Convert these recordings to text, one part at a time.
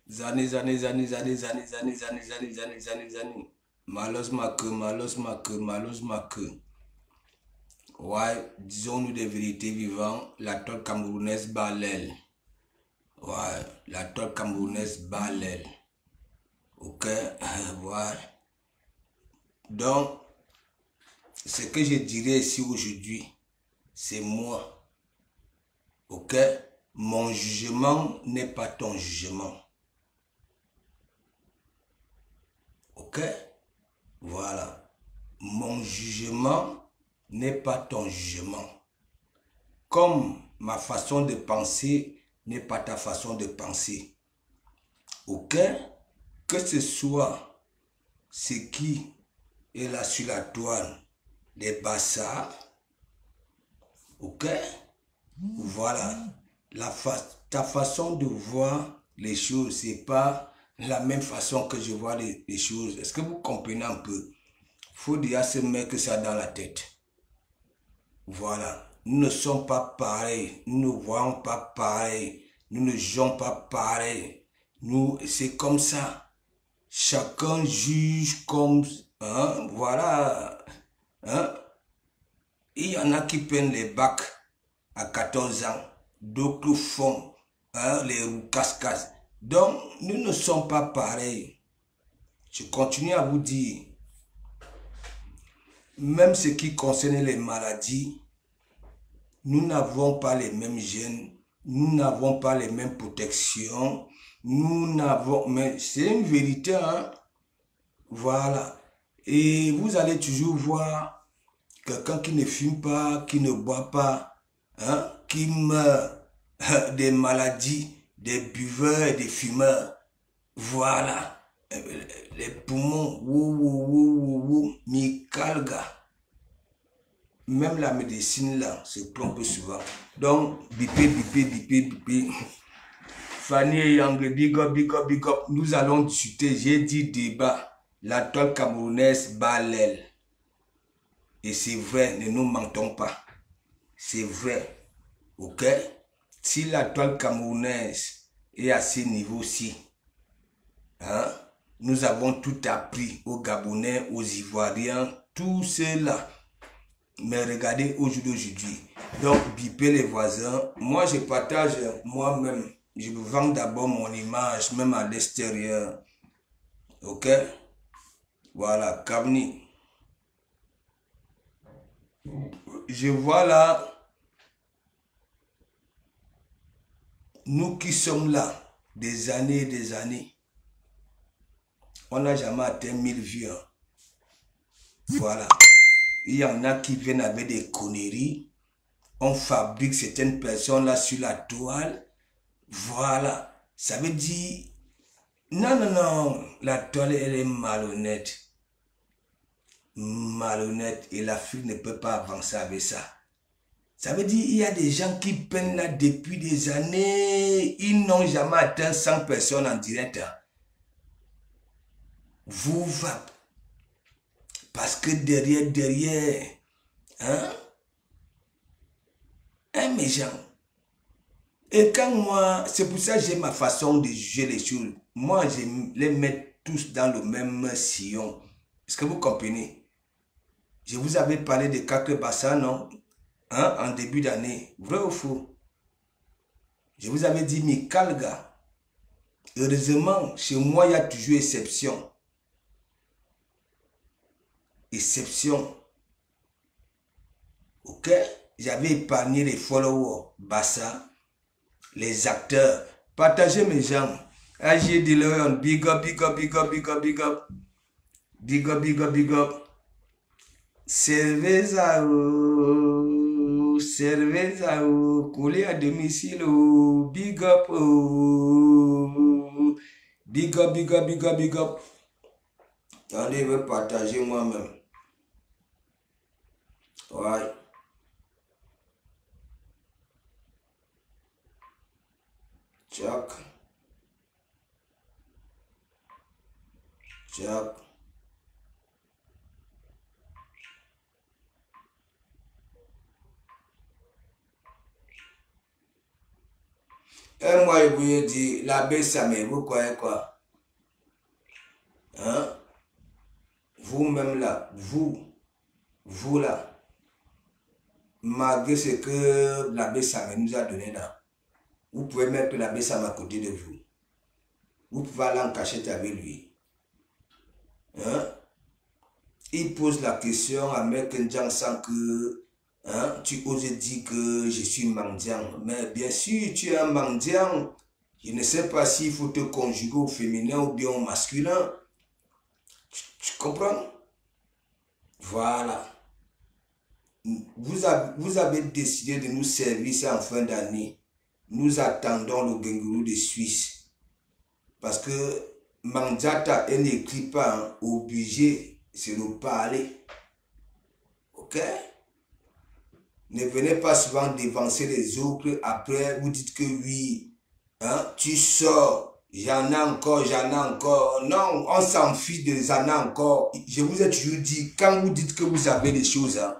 Zani. Malos ma queue. Ouais, disons-nous des vérités vivantes, la toile camerounaise bat l'aile. Ouais, la toile camerounaise bat l'aile. Ok, voilà. Donc, ce que je dirais ici aujourd'hui, c'est moi. Ok, mon jugement n'est pas ton jugement. Ok, voilà. Mon jugement n'est pas ton jugement. Comme ma façon de penser n'est pas ta façon de penser. Ok, que ce soit ce qui est là sur la toile, les bassards. Ok, voilà. Ta façon de voir les choses, c'est pas la même façon que je vois les choses. Est-ce que vous comprenez un peu? Faut déjà se mettre ça dans la tête. Voilà. Nous ne sommes pas pareils. Nous ne voyons pas pareil. Nous ne jouons pas pareil. Nous, c'est comme ça. Chacun juge comme... Hein, voilà. Hein? Il y en a qui prennent les bacs à 14 ans. D'autres font les roues casse-casse. Donc, nous ne sommes pas pareils. Je continue à vous dire, même ce qui concerne les maladies, nous n'avons pas les mêmes gènes, nous n'avons pas les mêmes protections, nous n'avons... Mais c'est une vérité, hein? Voilà. Et vous allez toujours voir quelqu'un qui ne fume pas, qui ne boit pas, hein, qui meurt des maladies, des buveurs et des fumeurs. Voilà. Les poumons, Mikalga. Même la médecine là se trompe souvent. Donc, bipé. Fanny et Yang, big up. Nous allons discuter. J'ai dit débat. La toile camerounaise bat l'aile. Et c'est vrai, ne nous mentons pas. C'est vrai. Ok? Si la toile camerounaise est à ce niveau-ci, hein, nous avons tout appris aux Gabonais, aux Ivoiriens, tous ceux-là. Mais regardez aujourd'hui. Donc, bipez les voisins. Moi, je partage moi-même. Je vends d'abord mon image, même à l'extérieur. Ok? Voilà, Kamni. Je vois là, nous qui sommes là, des années et des années, on n'a jamais atteint 1000 vues. Hein. Voilà. Il y en a qui viennent avec des conneries. On fabrique certaines personnes là sur la toile. Voilà. Ça veut dire... Non. La toile, elle est malhonnête. Malhonnête. Et l'Afrique ne peut pas avancer avec ça. Ça veut dire qu'il y a des gens qui peinent là depuis des années. Ils n'ont jamais atteint 100 personnes en direct. Vous va. Parce que derrière, hein, un méchant. Et quand moi, c'est pour ça que j'ai ma façon de juger les choses. Moi, je les mets tous dans le même sillon. Est-ce que vous comprenez? Je vous avais parlé de quatre bassins, non? Hein, en début d'année. Vrai ou faux? Je vous avais dit, Mikalga. Heureusement, chez moi, il y a toujours exception. Exception. Ok? J'avais épargné les followers. Bassa. Les acteurs. Partagez mes gens. AG Dileon, big up. Big up. Cerveza coulé à domicile. Big up. Big up. Attendez, je vais partager moi-même. Ouais. Jack. Et moi, je vous ai dit, l'abbé Samé, vous croyez quoi? Hein? Vous-même là, vous là, malgré ce que l'abbé Samé nous a donné là, vous pouvez mettre l'abbé Samé à côté de vous. Vous pouvez aller en cachette avec lui. Hein? Il pose la question à Maître Ndjang sans que tu oses dire que je suis mendiant. Mais bien sûr, tu es un mendiant. Je ne sais pas s'il faut te conjuguer au féminin ou bien au masculin. Tu comprends? Voilà. Vous avez décidé de nous servir ça en fin d'année. Nous attendons le Gengoulou de Suisse. Parce que Mandiata, elle n'écrit pas, hein, obligé, c'est le parler. Ok? Ne venez pas souvent dévancer les autres. Après, vous dites que oui, hein, tu sors, j'en ai encore, j'en ai encore. Non, on s'en fiche de j'en ai encore. Je vous ai toujours dit, quand vous dites que vous avez des choses, hein,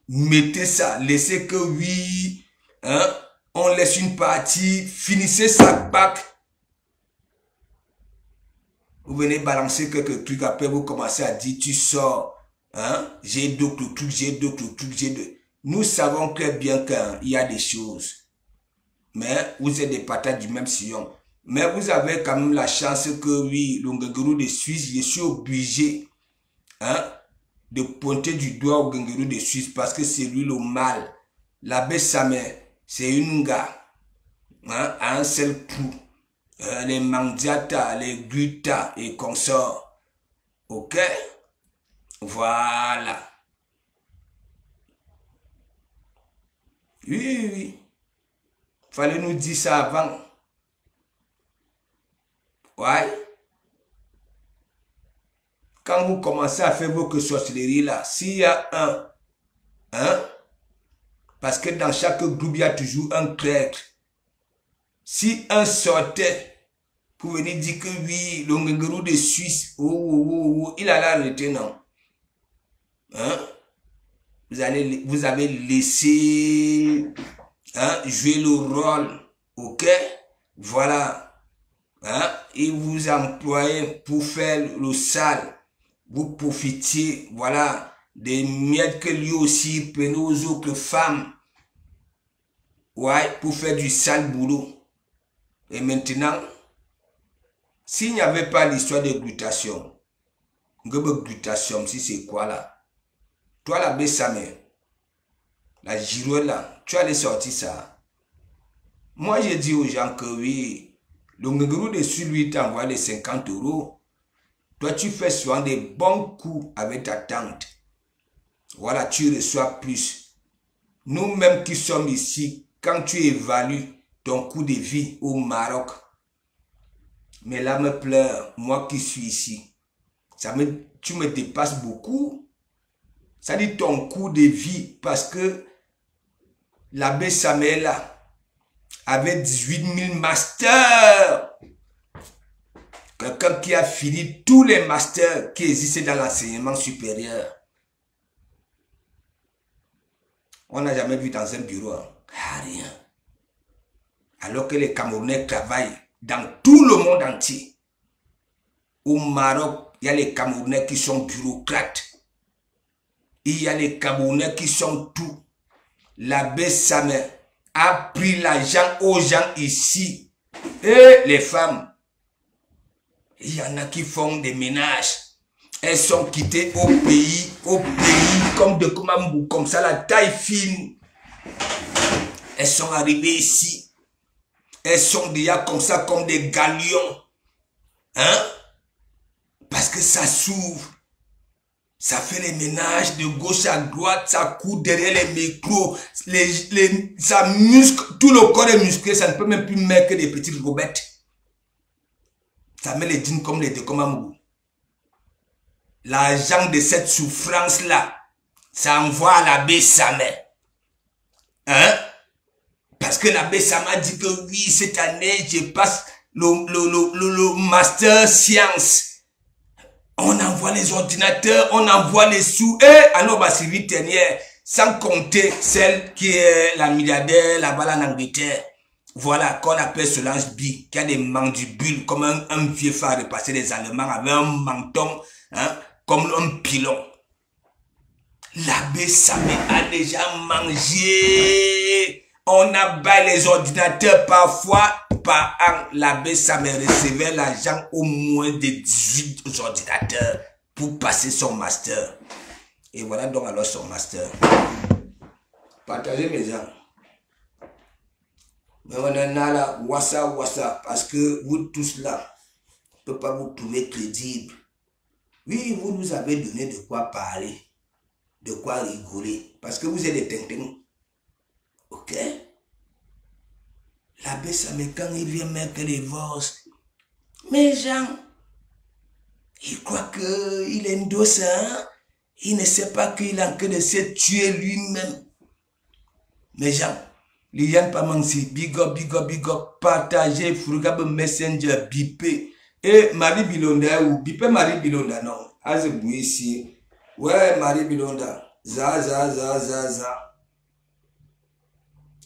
mettez ça, laissez que oui, hein, on laisse une partie, finissez ça, bac. Vous venez balancer quelques trucs, après vous commencez à dire, tu sors, hein, j'ai d'autres trucs, j'ai d'autres trucs, j'ai d'autres. Nous savons très bien qu'il y a des choses. Mais vous êtes des patates du même sillon. Mais vous avez quand même la chance que oui, le Gengoulou de Suisse, je suis obligé, hein, de pointer du doigt au Gengoulou de Suisse parce que c'est lui le mal. L'abbé Samé, c'est une gars, hein, à un seul coup. Les Mandiata, les Guta et consorts. Ok? Voilà. Oui, oui. Fallait nous dire ça avant. Ouais. Quand vous commencez à faire vos sorcelleries là, s'il y a hein, parce que dans chaque groupe, il y a toujours un traître. Si un sortait pour venir dire que oui, le Gengoulou de Suisse, il a l'arrêté, non? Hein? Vous avez laissé, hein, jouer le rôle, ok? Voilà. Hein? Et vous employez pour faire le sale. Vous profitiez, voilà, des miettes que lui aussi prenait aux autres femmes. Ouais, pour faire du sale boulot. Et maintenant, s'il n'y avait pas l'histoire de glutation, glutation, si c'est quoi là? Toi, l'abbé Samé, la girouette là, tu allais sortir ça. Moi, j'ai dit aux gens que oui, le Gengoulou de Suisse lui t'envoie les 50 €. Toi, tu fais souvent des bons coups avec ta tante. Voilà, tu reçois plus. Nous-mêmes qui sommes ici, quand tu évalues ton coût de vie au Maroc, mes larmes pleurent, moi qui suis ici. Tu me dépasses beaucoup. Ça dit ton coût de vie parce que l'abbé Samé là avait 18 000 masters. Quelqu'un qui a fini tous les masters qui existaient dans l'enseignement supérieur. On n'a jamais vu dans un bureau, hein. Rien. Alors que les Camerounais travaillent dans tout le monde entier. Au Maroc, il y a les Camerounais qui sont bureaucrates. Il y a les Camerounais qui sont tout. L'abbé Samé a pris l'argent aux gens ici. Et les femmes, il y en a qui font des ménages. Elles sont quittées au pays comme de Komambou, comme ça, la taille fine. Elles sont arrivées ici. Elles sont déjà comme ça, comme des galions. Hein? Parce que ça s'ouvre. Ça fait les ménages de gauche à droite, ça court derrière les micros, ça muscle, tout le corps est musclé, ça ne peut même plus mettre que des petites gobettes. Ça met les jeans comme les de Komambou. L'argent de cette souffrance-là, ça envoie à l'abbé Samé. Hein? Parce que l'abbé Samé a dit que oui, cette année, je passe le master science. On envoie les ordinateurs, on envoie les sous. Et alors, bah, c'est vite dernière, sans compter celle qui est la milliardaire là-bas en Angleterre. voilà, qu'on appelle Solange B, qui a des mandibules comme un vieux phare de passer des Allemands avec un menton, hein, comme un pilon. L'abbé Samé a déjà mangé. On a baillé les ordinateurs parfois par an. L'abbé Samé recevait l'argent au moins de 18 ordinateurs pour passer son master. Et voilà donc alors son master. Partagez mes gens. Mais on en a là, wassa, parce que vous tous là, ne peut pas vous trouver crédible. Oui, vous nous avez donné de quoi parler, de quoi rigoler, parce que vous êtes des tintins. Ok? L'abbé Samé, quand il vient mettre les divorce, mes gens, il croit qu'il est endossé, hein? Il ne sait pas qu'il est en train de se tuer lui-même. Mes gens, Liliane Pamansi, big up, partagez, Furugab Messenger, bipé. Et Marie Bilonda, ou bipé Marie Bilonda, non. As ici. Ouais, Marie Bilonda. Za.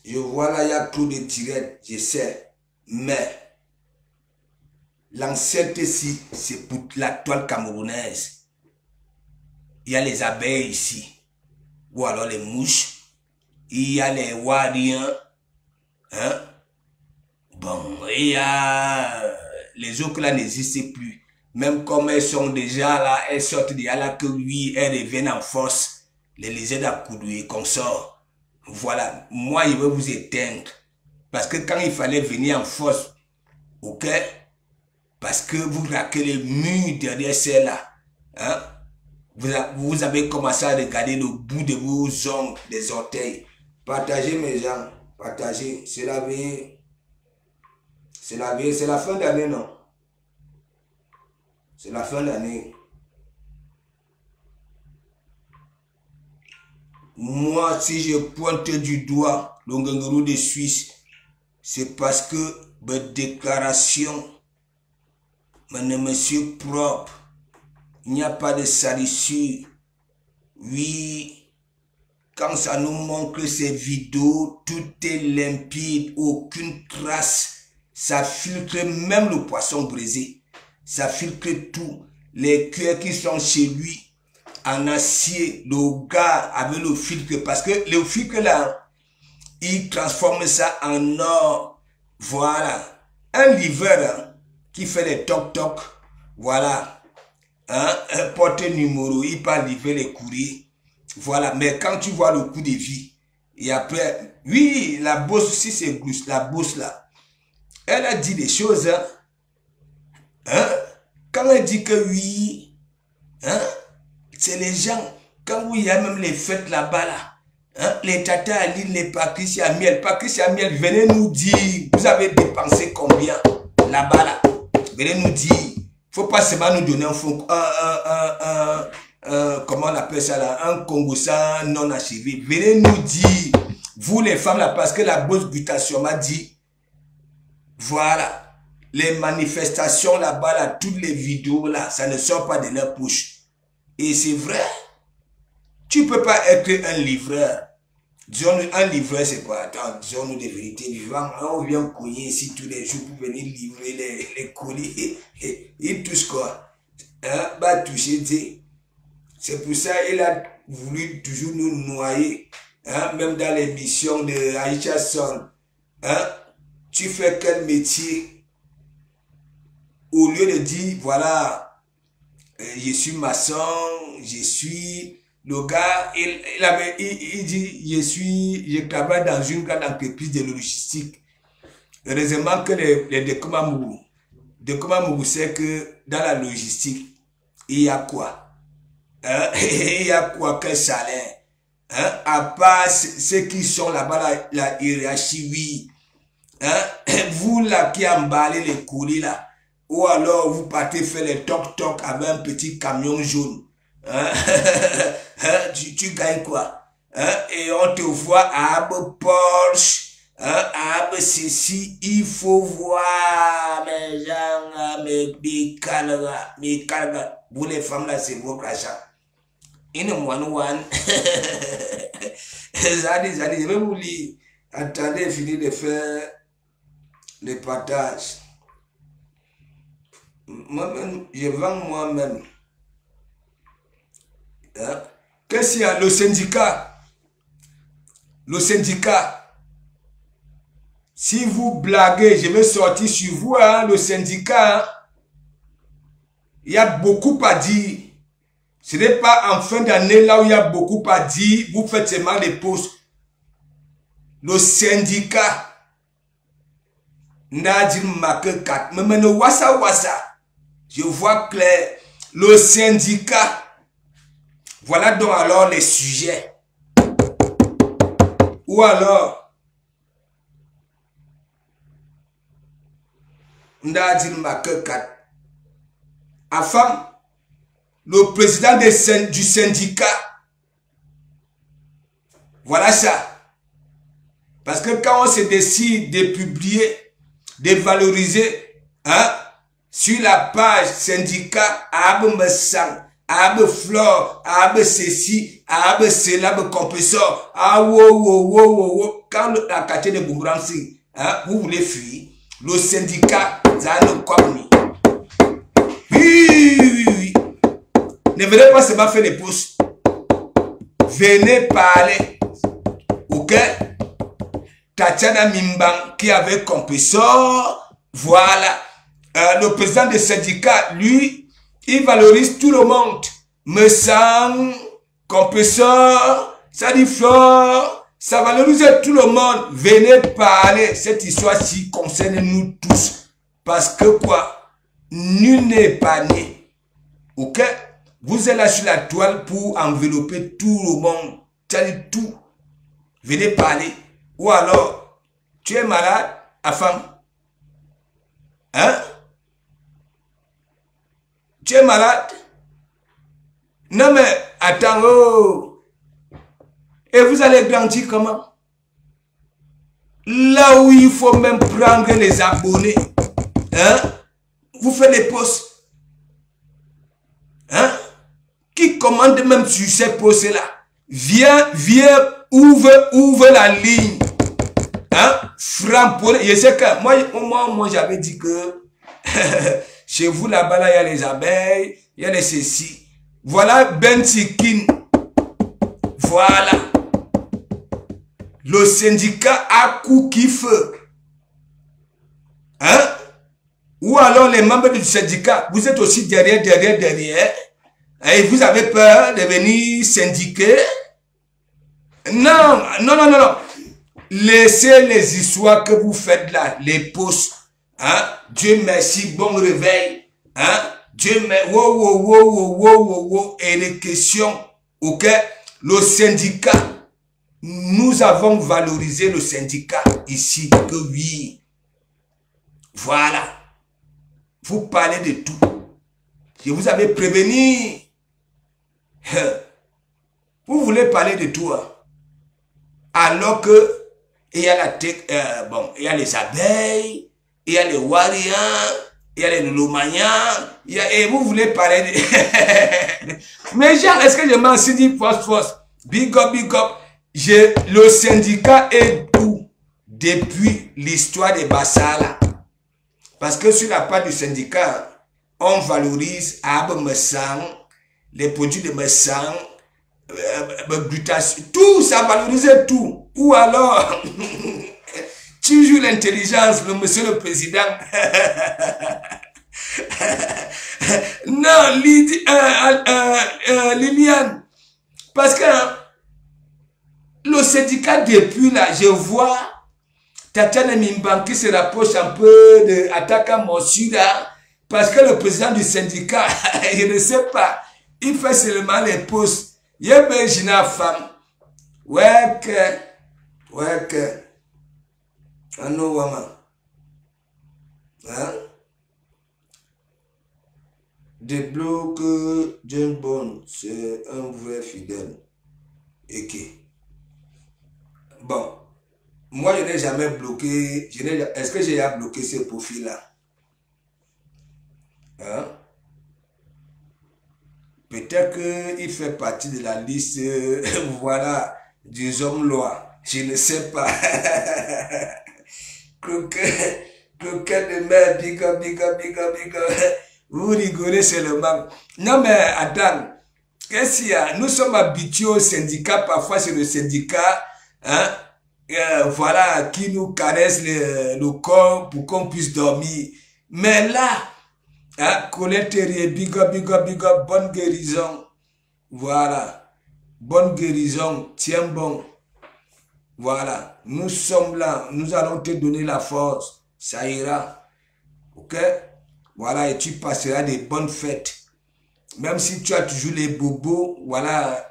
Je vois là, il y a trop de tirettes, je sais. Mais, l'ancienneté ici, c'est pour la toile camerounaise. Il y a les abeilles ici. Ou alors les mouches. Il y a les wariens. Hein? Bon, il y a les autres là n'existent plus. Même comme elles sont déjà là, elles sortent déjà là que lui, elles reviennent en force. Les lésés d'Akoudou et consort. Voilà, moi je vais vous éteindre. Parce que quand il fallait venir en force, ok? Parce que vous raquez les murs derrière celle-là. Hein? Vous avez commencé à regarder le bout de vos ongles, des orteils. Partagez mes gens, partagez. C'est la vie. C'est la vie, c'est la fin d'année, non? C'est la fin d'année. Moi, si je pointe du doigt le Ngenguru de Suisse, c'est parce que mes déclarations, mes messieurs propres, il n'y a pas de salissure. Oui, quand ça nous montre ces vidéos, tout est limpide, aucune trace. Ça filtre même le poisson brisé. Ça filtre tout. Les cuirs qui sont chez lui, en acier, le gars avec le filtre. Parce que le filtre là, il transforme ça en or. Voilà. Un livreur hein, qui fait les toc-toc. Voilà. Hein, un porte-numéro, il peut livrer les courriers. Voilà. Mais quand tu vois le coût de vie, et après, oui, la bosse aussi, c'est la bosse là. Elle a dit des choses. Hein. Hein? Quand elle dit que oui, hein? C'est les gens, quand il y a même les fêtes là-bas, là, hein? Les Tata Aline, les Patricia Miel. Patricia Miel, venez nous dire, vous avez dépensé combien là-bas, là? Venez nous dire. Il ne faut pas seulement nous donner comment on appelle ça là, un Congossa non achevé. Venez nous dire, vous les femmes là, parce que la bosse Butation m'a dit, voilà, les manifestations là-bas, là, toutes les vidéos là, ça ne sort pas de leur poche. Et c'est vrai, tu ne peux pas être un livreur. Disons-nous, un livreur, c'est quoi? Attends, disons-nous des vérités vivantes. On vient cogner ici tous les jours pour venir livrer les colis. Il touche quoi? Hein? Bah, toucher, c'est pour ça qu'il a voulu toujours nous noyer. Hein? Même dans l'émission de Aïcha Son. Hein? Tu fais quel métier? Au lieu de dire, voilà, je suis maçon, je suis... Le gars, il dit, je travaille dans une grande entreprise de logistique. Heureusement que les Dekomamougou sait que dans la logistique, il y a quoi? Hein? Il y a quoi? Quel salaire? Hein? À part ceux qui sont là-bas, la hiérarchie, oui. Hein? Vous là qui emballez les colis là, ou alors vous partez faire les toc-toc avec un petit camion jaune. Hein? tu gagnes quoi? Hein? Et on te voit à Abe Porsche, hein? À Abe ceci, il faut voir mes gens, mes calgas. Vous les femmes là, c'est votre argent. In one. Zadi, je vais vous lire. Attendez, finir de faire le partage. Moi-même, je vends moi-même. Hein? Qu'est-ce qu'il y a? Le syndicat. Le syndicat. Si vous blaguez, je vais sortir sur vous, hein, le syndicat. Hein? Il y a beaucoup à dire. Ce n'est pas en fin d'année là où il y a beaucoup à dire. Vous faites seulement des postes. Le syndicat. Nadine Makekat. Mais maintenant, wassa. Je vois clair. Le syndicat. Voilà donc alors les sujets. Ou alors, Nadine Makekat. Afam, le président du syndicat. Voilà ça. Parce que quand on se décide de publier, de valoriser, hein, sur la page syndicat, Abe Messang, Abe Flore, Abe ceci, Abe cela, Abe compresseur, ah wow, quand la quartier de Boomerang, hein, vous voulez fuir, le syndicat, ça ne comme oui. Ne venez pas seulement faire des posts. Venez parler. Ok? Tatiana Mimbang qui avait compresseur. Voilà. Le président du syndicat, lui, il valorise tout le monde. Messang, compresseur, Sadiflore, ça valorise tout le monde. Venez parler. Cette histoire-ci concerne nous tous. Parce que quoi? Nul n'est épargné. Ok? Vous êtes là sur la toile pour envelopper tout le monde. C'est-à-dire tout. Venez parler. Ou alors, tu es malade, à femme. Hein? Tu es malade? Non mais, attends, oh. Et vous allez grandir comment? Là où il faut même prendre les abonnés. Hein? Vous faites des posts. Hein? Qui commande même sur ces posts-là? Viens, ouvre la ligne. Hein? Franc-Polé. Je sais que moi j'avais dit que chez vous là-bas, là, il y a les abeilles, il y a les ceci. Voilà Ben Sikin. Voilà. Le syndicat a coup qui feu. Hein? Ou alors les membres du syndicat, vous êtes aussi derrière. Et vous avez peur de venir syndiquer? Non. Laissez les histoires que vous faites là, les posts. Hein? Dieu merci, bon réveil. Hein? Dieu merci. Wow. Et les questions, ok? Le syndicat, nous avons valorisé le syndicat ici, que oui. Voilà. Vous parlez de tout. Je vous avais prévenu. Vous voulez parler de tout. Hein? Alors que il y a il y a les abeilles, il y a les wariens, il y a les lomaniens, et vous voulez parler de... Mais genre, est-ce que je m'en suis dit force. Big up. Le syndicat est tout depuis l'histoire des Bassala. Parce que sur la part du syndicat, on valorise Abe Messang, les produits de Messang, glutation, tout, ça valorise tout. Ou alors, tu joues l'intelligence, le monsieur le président. Non, Liliane, parce que le syndicat depuis là, je vois Tatiana Mimbang qui se rapproche un peu de Ataka Monsula, parce que le président du syndicat, je ne sais pas, il fait seulement les postes. Il y a une femme. Ouais que. Ano wama. Hein? Débloque James Bond, c'est un vrai fidèle. Et qui? Bon. Moi, je n'ai jamais bloqué. Est-ce que j'ai bloqué ce profil-là? Hein? Peut-être qu'il fait partie de la liste, voilà, des hommes lois. Je ne sais pas. Coquette de mer, big up, big up, big up, big up. Vous rigolez seulement. Non mais attends, qu'est-ce qu'il y a? Nous sommes habitués au syndicat, parfois c'est le syndicat, hein, voilà, qui nous caresse le corps pour qu'on puisse dormir. Mais là, hein, Colette Terrier, big up, big up, big up, bonne guérison. Voilà, bonne guérison, tiens bon. Voilà, nous sommes là, nous allons te donner la force, ça ira, ok? Voilà, et tu passeras des bonnes fêtes. Même si tu as toujours les bobos, voilà,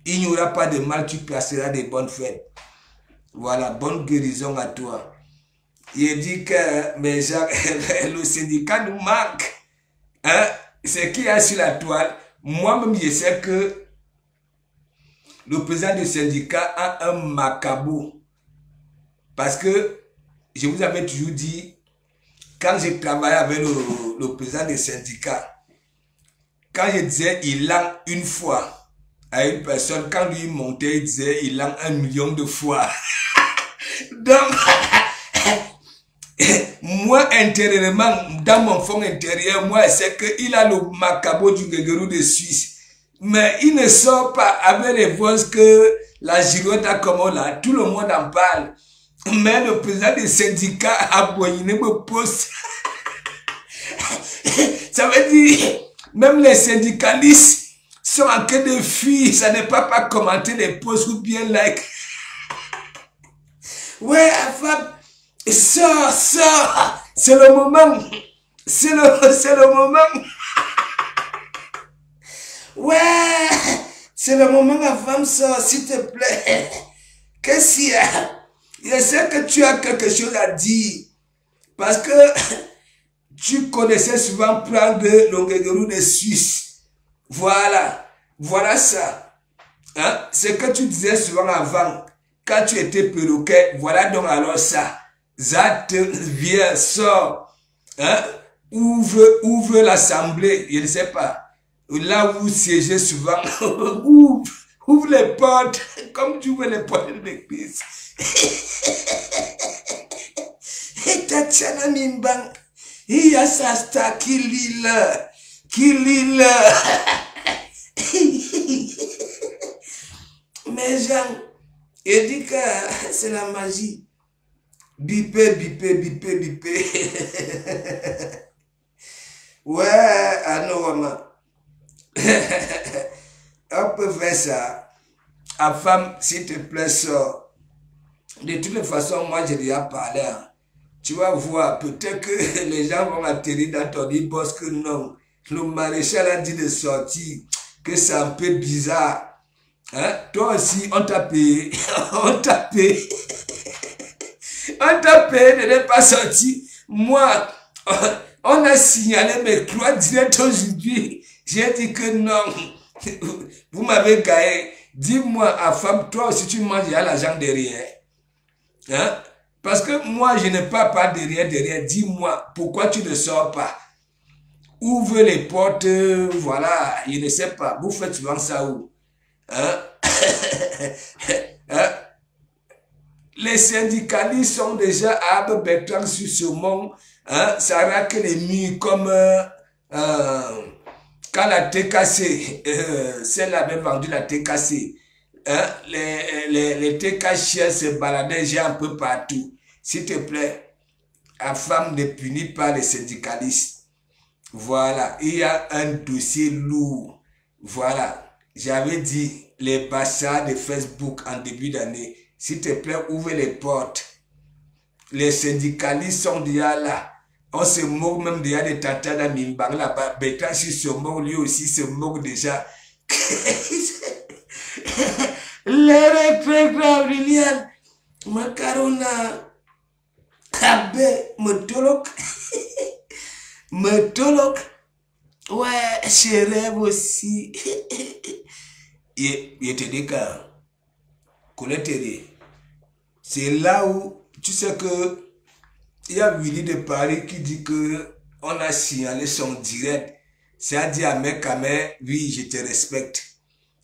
il n'y aura pas de mal, tu passeras des bonnes fêtes. Voilà, bonne guérison à toi. Il dit que mais le syndicat nous manque. Hein? C'est qui est sur la toile. Moi-même, je sais que le président du syndicat a un macabou. Parce que je vous avais toujours dit, quand j'ai travaillé avec le président du syndicat, quand je disais il lance une fois à une personne, quand lui montait, il disait il lance 1 million de fois. Donc, moi, intérieurement, dans mon fond intérieur, moi, c'est qu'il a le macabo du Guéguerou de Suisse. Mais il ne sort pas avec les voix que la girouette a comme là. Tout le monde en parle. Mais le président des syndicats a boyiné me poste. Ça veut dire, même les syndicalistes sont en train de fuir. Ça n'est pas commenter les posts ou bien like. Ouais, Fab, sors. C'est le moment. C'est le moment. Ouais, c'est le moment, ma femme sort, s'il te plaît. Qu'est-ce qu'il y a? Je sais que tu as quelque chose à dire. Parce que tu connaissais souvent prendre le Guéguerou de Suisse. Voilà ça. Hein? C'est que tu disais souvent avant. Quand tu étais perroquet, voilà donc alors ça. Zat, viens, sors. Hein? Ouvre l'assemblée, je ne sais pas. Là où vous siégez souvent, ouvre les portes, comme tu ouvres les portes de l'église. Et Tatiana Mimbang, il y a sa star qui lit là. Mais Jean, il dit que c'est la magie. Bipé. Ouais, ah non, maman. On peut faire ça. À femme, s'il te plaît, sors. De toutes les façons, moi, j'ai déjà parlé. Hein. Tu vas voir, peut-être que les gens vont atterrir dans ton e-boss que non. Le maréchal a dit de sortir, que c'est un peu bizarre. Hein? Toi aussi, on t'a payé. On t'a payé de ne pas sortir. Moi, on a signalé mes 3 directs aujourd'hui. J'ai dit que non. Vous m'avez gagné. Dis-moi, à femme, toi aussi tu manges à l'argent derrière. Hein? Parce que moi, je n'ai pas derrière. Dis-moi, pourquoi tu ne sors pas? Ouvre les portes, voilà, je ne sais pas. Vous faites souvent ça où? Hein? Hein? Les syndicalistes sont déjà à Abbe Bertrand sur ce monde. Hein? Ça raque les murs comme quand la TKC, celle-là avait vendu la TKC. Hein? Les TK chiens se baladaient déjà un peu partout. S'il te plaît, la femme ne punit pas les syndicalistes. Voilà, il y a un dossier lourd. Voilà, j'avais dit les bassards de Facebook en début d'année. S'il te plaît, ouvre les portes. Les syndicalistes sont déjà là. On se moque même déjà de Tata Mimbang là-bas. Bertrand se moque, lui aussi se moque déjà. L'heure est très grave, Liliane. Macarona. Abe, Motolok. Motolok. Ouais, je rêve aussi. Il te dit que c'est là où tu sais que il y a Willy de Paris qui dit que on a signalé son direct. C'est à dire à mec, oui, je te respecte.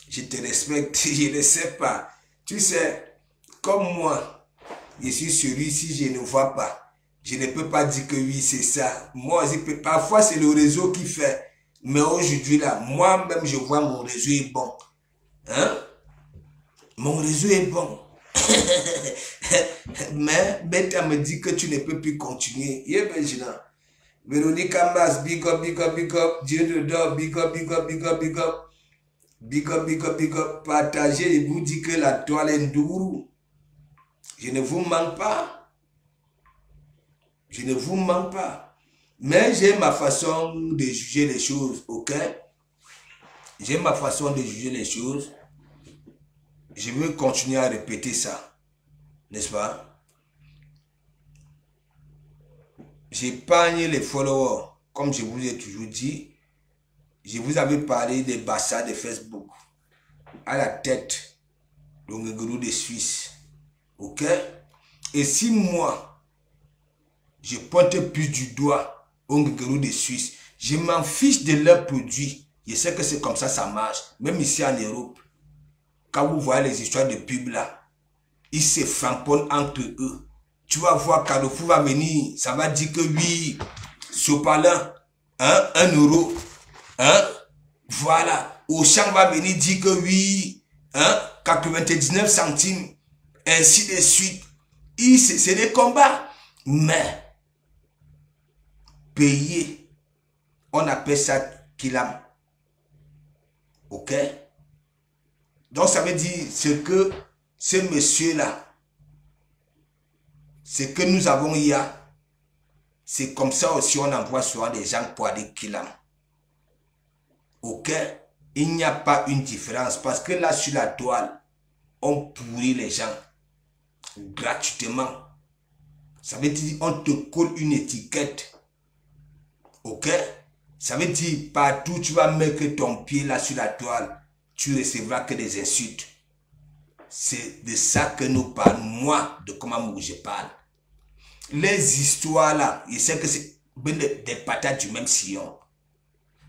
Je ne sais pas. Tu sais, comme moi, je suis celui-ci, je ne vois pas. Je ne peux pas dire que oui, c'est ça. Moi, parfois, c'est le réseau qui fait. Mais aujourd'hui, là, moi-même, je vois mon réseau est bon. Hein? Mon réseau est bon. Mais Beta me dit que tu ne peux plus continuer. Véronique Ambas, big up, big up, big up. Dieu de dehors, big up, big up, big up, big up. Big up, big up, big up. Partagez et vous dit que la toile est ndourou. Je ne vous manque pas. Je ne vous manque pas. Mais j'ai ma façon de juger les choses, ok? J'ai ma façon de juger les choses. Je veux continuer à répéter ça. N'est-ce pas? J'épargne les followers. Comme je vous ai toujours dit, je vous avais parlé des bassins de Facebook. À la tête, le Ngeguru de Suisse. Ok? Et si moi, je pointe plus du doigt au Ngeguru de Suisse, je m'en fiche de leurs produits. Je sais que c'est comme ça marche. Même ici en Europe. Quand vous voyez les histoires de pub là, ils se frapponnent entre eux. Tu vas voir Carrefour va venir, ça va dire que oui, Sopalin, hein, 1 euro, hein, voilà. Auchan va venir dire que oui, hein, 99 centimes, ainsi de suite. C'est des combats. Mais, payer, on appelle ça kilam. Ok? Donc ça veut dire ce que ce monsieur-là, ce que nous avons hier, c'est comme ça aussi on envoie souvent des gens pour aller kilam. Ok? Il n'y a pas une différence parce que là sur la toile, on pourrit les gens gratuitement. Ça veut dire on te colle une étiquette. Ok? Ça veut dire partout tu vas mettre ton pied là sur la toile, tu recevras que des insultes. C'est de ça que nous parlons, moi, de comment je parle. Les histoires là, je sais que c'est des patates du même sillon.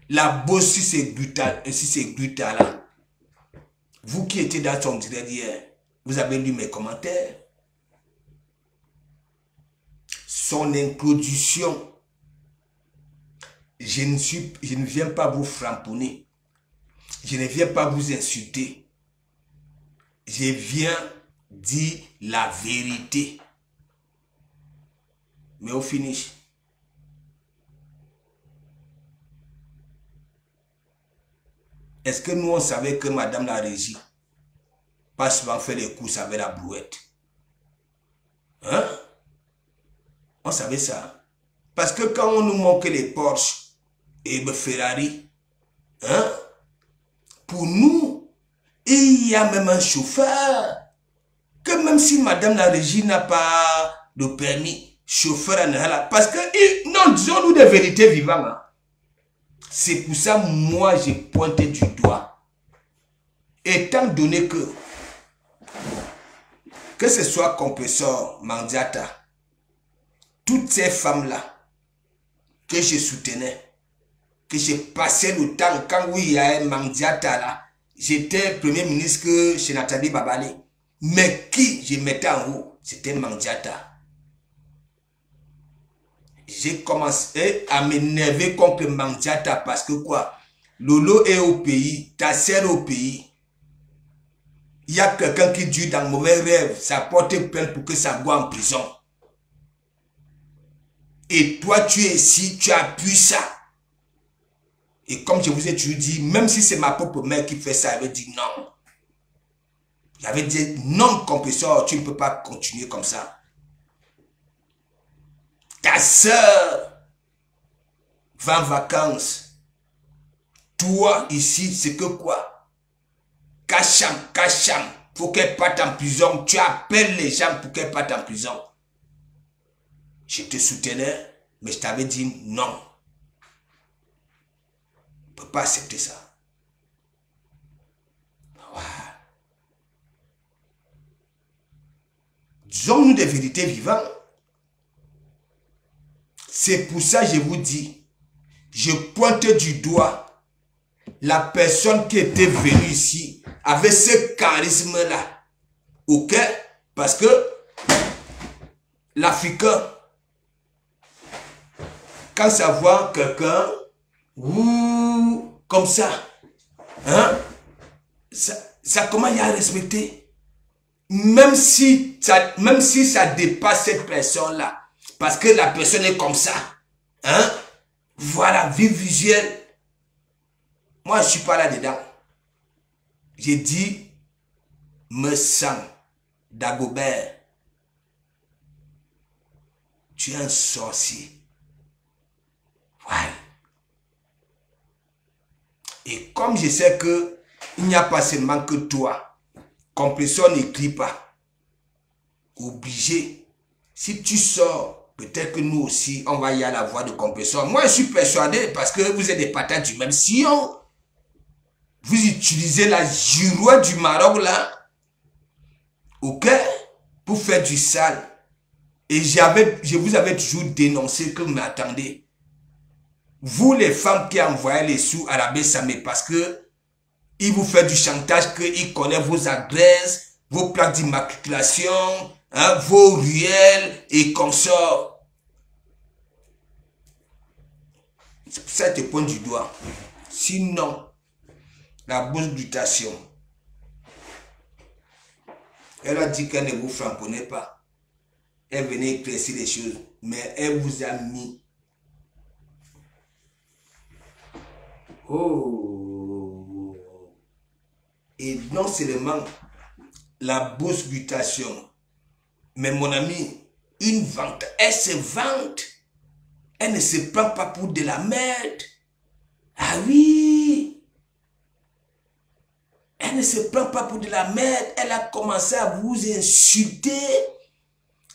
La bosse, si c'est Gluta là, vous qui étiez dans son direct hier, vous avez lu mes commentaires. Son introduction, je ne viens pas vous framponner. Je ne viens pas vous insulter. Je viens dire la vérité. Mais au finish, est-ce que nous on savait que Madame la Régie pas souvent fait les courses avec la brouette? Hein? On savait ça. Parce que quand on nous montre les Porsche et les Ferrari, hein? Pour nous, il y a même un chauffeur. Que même si Madame la Régie n'a pas de permis, chauffeur en là. Parce que, non, disons-nous des vérités vivantes. Hein. C'est pour ça, moi, j'ai pointé du doigt. Étant donné que ce soit Compressor, Mandiata, toutes ces femmes-là que je soutenais, que j'ai passé le temps, quand oui, il y a un Mandiata là, j'étais premier ministre chez Nathalie Babali. Mais qui je mettais en haut, c'était Mandiata. J'ai commencé à m'énerver contre Mandiata parce que quoi? Lolo est au pays, ta sœur au pays. Il y a quelqu'un qui dure dans mauvais rêve, ça porte plainte pour que ça voie en prison. Et toi, tu es ici, tu appuies ça. Et comme je vous ai toujours dit, même si c'est ma propre mère qui fait ça, elle veut dire non. J'avais dit non, Compressor, tu ne peux pas continuer comme ça. Ta soeur va en vacances. Toi, ici, c'est que quoi? Cacham, faut qu'elle parte en prison. Tu appelles les gens pour qu'elle parte en prison. Je te soutenais, mais je t'avais dit non. Je ne peux pas accepter ça. Voilà. Disons-nous des vérités vivantes. C'est pour ça que je vous dis, je pointe du doigt la personne qui était venue ici avec ce charisme-là. Ok? Parce que l'Africain, quand ça voit quelqu'un, comme ça, hein, ça commence à respecter. Même si ça dépasse cette personne-là, parce que la personne est comme ça, hein, voilà, vie visuelle. Moi, je ne suis pas là-dedans. J'ai dit, me sens, Dagobert, tu es un sorcier. Ouais. Et comme je sais que il n'y a pas seulement que toi, Compressor n'écrit pas. Obligé. Si tu sors, peut-être que nous aussi, on va y aller à la voix de Compressor. Moi, je suis persuadé parce que vous êtes des patates du même sillon. Vous utilisez la girouette du Maroc là, ok, pour faire du sale. Et je vous avais toujours dénoncé que, mais attendez, vous les femmes qui envoyez les sous à la Samé parce que il vous fait du chantage, qu'il connaît vos adresses, vos plaques d'immatriculation, hein, vos ruelles et consorts. C'est pour ça que tu pointes du doigt. Sinon, la bourse glutation, elle a dit qu'elle ne vous frapponnait pas. Elle venait éclaircir les choses, mais elle vous a mis. Oh! Et non seulement la bourse glutation, mais mon ami, une vente, elle se vante. Elle ne se prend pas pour de la merde. Ah oui! Elle ne se prend pas pour de la merde. Elle a commencé à vous insulter.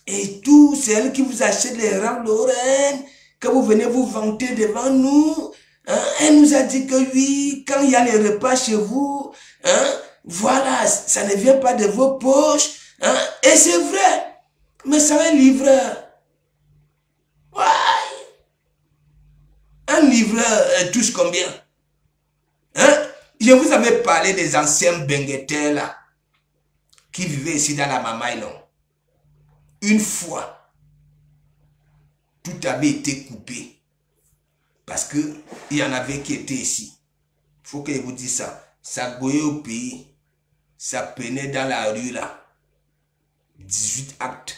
Et tout, c'est elle qui vous achète les Ralph Lauren. Que vous venez vous vanter devant nous. Hein? Elle nous a dit que oui, quand il y a les repas chez vous, hein? Voilà, ça ne vient pas de vos poches. Hein? Et c'est vrai. Mais ça va un livreur. Ouais. Un livreur touche combien? Hein? Je vous avais parlé des anciens bengueteurs là, qui vivaient ici dans la Mamaï, non? Une fois, tout avait été coupé. Parce que il y en avait qui étaient ici. Il faut que je vous dise ça. Ça goyait au pays. Ça peinait dans la rue là. 18 actes.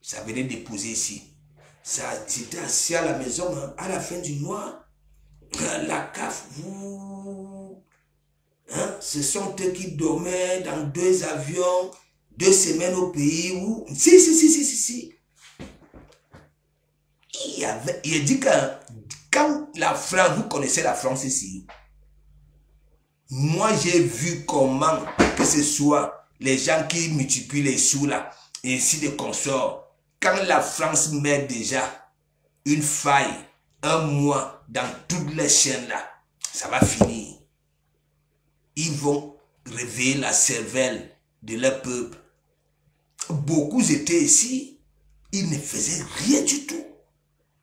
Ça venait déposer ici. C'était assis à la maison, hein, à la fin du mois. La CAF, hein, ce sont eux qui dormaient dans 2 avions, 2 semaines au pays où... Si. Il dit que quand la France, vous connaissez la France ici, moi j'ai vu comment que ce soit les gens qui multiplient les sous là, et ainsi de consorts. Quand la France met déjà une faille, un mois dans toutes les chaînes là, ça va finir. Ils vont réveiller la cervelle de leur peuple. Beaucoup étaient ici, ils ne faisaient rien du tout.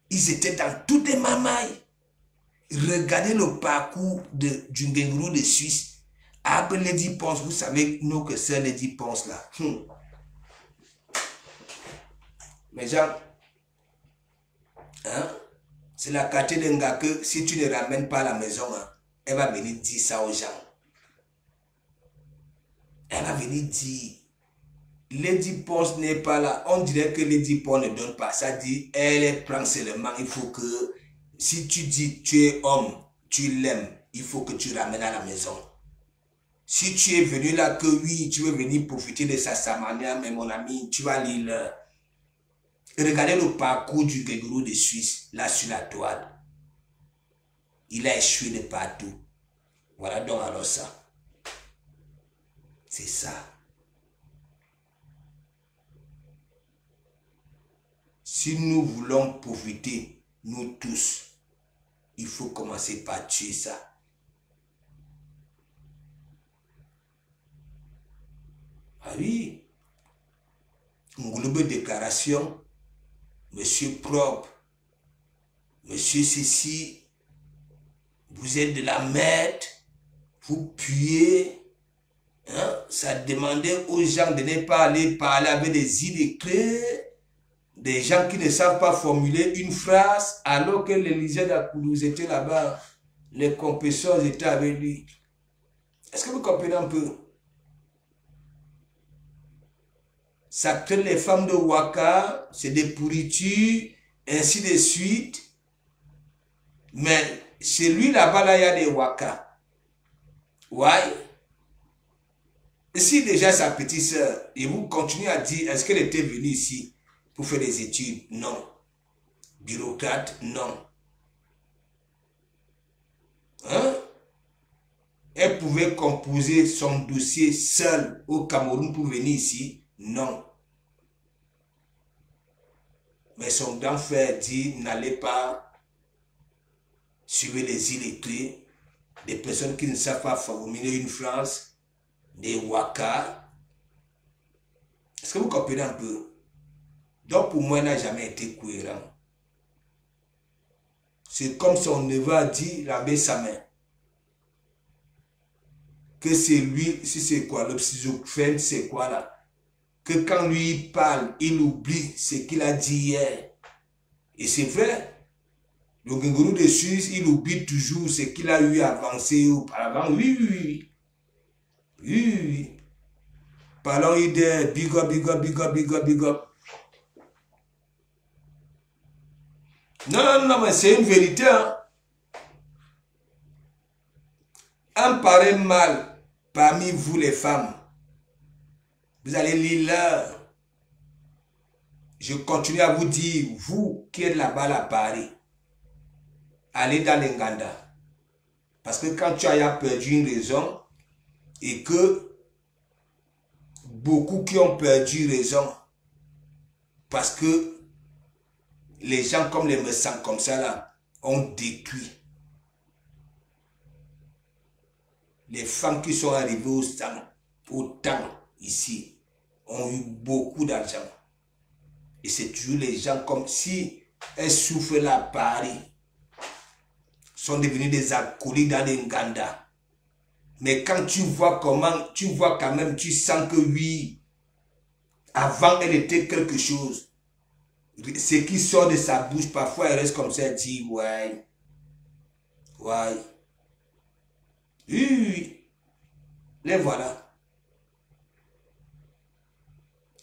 Ils étaient dans toutes les mamailles. Regardez le parcours du Ngenguru de Suisse. Après Lady Ponce, vous savez, nous que c'est Lady Ponce là. Mais gens, hein, c'est la quartier d'un gars que si tu ne ramènes pas à la maison, hein, elle va venir dire ça aux gens. Elle va venir dire, Lady Ponce n'est pas là. On dirait que Lady Ponce ne donne pas. Ça dit, elle prend seulement. Il faut que, si tu dis tu es homme, tu l'aimes, il faut que tu ramènes à la maison. Si tu es venu là que oui, tu veux venir profiter de sa samania, mais mon ami, tu vas lire. Regardez le parcours du Ngenguru de Suisse, là sur la toile. Il a échoué de partout. Voilà donc alors ça. C'est ça. Si nous voulons profiter, nous tous, il faut commencer par tuer ça. Ah oui. Ngouloube déclaration. Monsieur propre, monsieur ceci, vous êtes de la merde, vous puez. Hein? Ça demandait aux gens de ne pas aller parler avec des idées claires. Des gens qui ne savent pas formuler une phrase alors que l'Élysée d'Akoulouz était là-bas. Les compresseurs étaient avec lui. Est-ce que vous comprenez un peu? Ça crée les femmes de Ouaka, c'est des pourritures, ainsi de suite. Mais chez lui là-bas, là, il y a des Ouaka. Ouais. Et si déjà sa petite soeur, et vous continuez à dire, est-ce qu'elle était venue ici pour faire des études? Non. Bureaucrate? Non. Hein? Elle pouvait composer son dossier seule au Cameroun pour venir ici? Non. Mais son grand frère dit, n'allez pas suivre les illettrés, des personnes qui ne savent pas formuler une phrase, des Ouaka. Est-ce que vous comprenez un peu? Donc pour moi, il n'a jamais été cohérent. C'est comme son neveu a dit, laver sa main. Que c'est lui, si c'est quoi, le schizophrène, c'est quoi là? Que quand lui il parle, il oublie ce qu'il a dit hier. Et c'est vrai. Le Gengorou de Suisse, il oublie toujours ce qu'il a eu avancé auparavant. Oui, oui, oui. Oui, oui. Parlons de big up, big up, big up, big up, big up. Non, non, non, mais c'est une vérité. Hein. Un pareil mal parmi vous les femmes. Vous allez lire là. Je continue à vous dire, vous qui êtes là-bas à Paris, allez dans l'Enganda. Parce que quand tu as perdu une raison et que beaucoup qui ont perdu raison, parce que les gens comme les médecins comme ça là ont détruit. Les femmes qui sont arrivées au temps ici ont eu beaucoup d'argent. Et c'est toujours les gens comme si elles souffrent là à Paris, sont devenus des alcooliques dans les Nganda. Mais quand tu vois comment, tu vois quand même, tu sens que oui, avant elle était quelque chose. Ce qui sort de sa bouche, parfois elle reste comme ça, elle dit ouais, ouais. Oui, oui. Les voilà.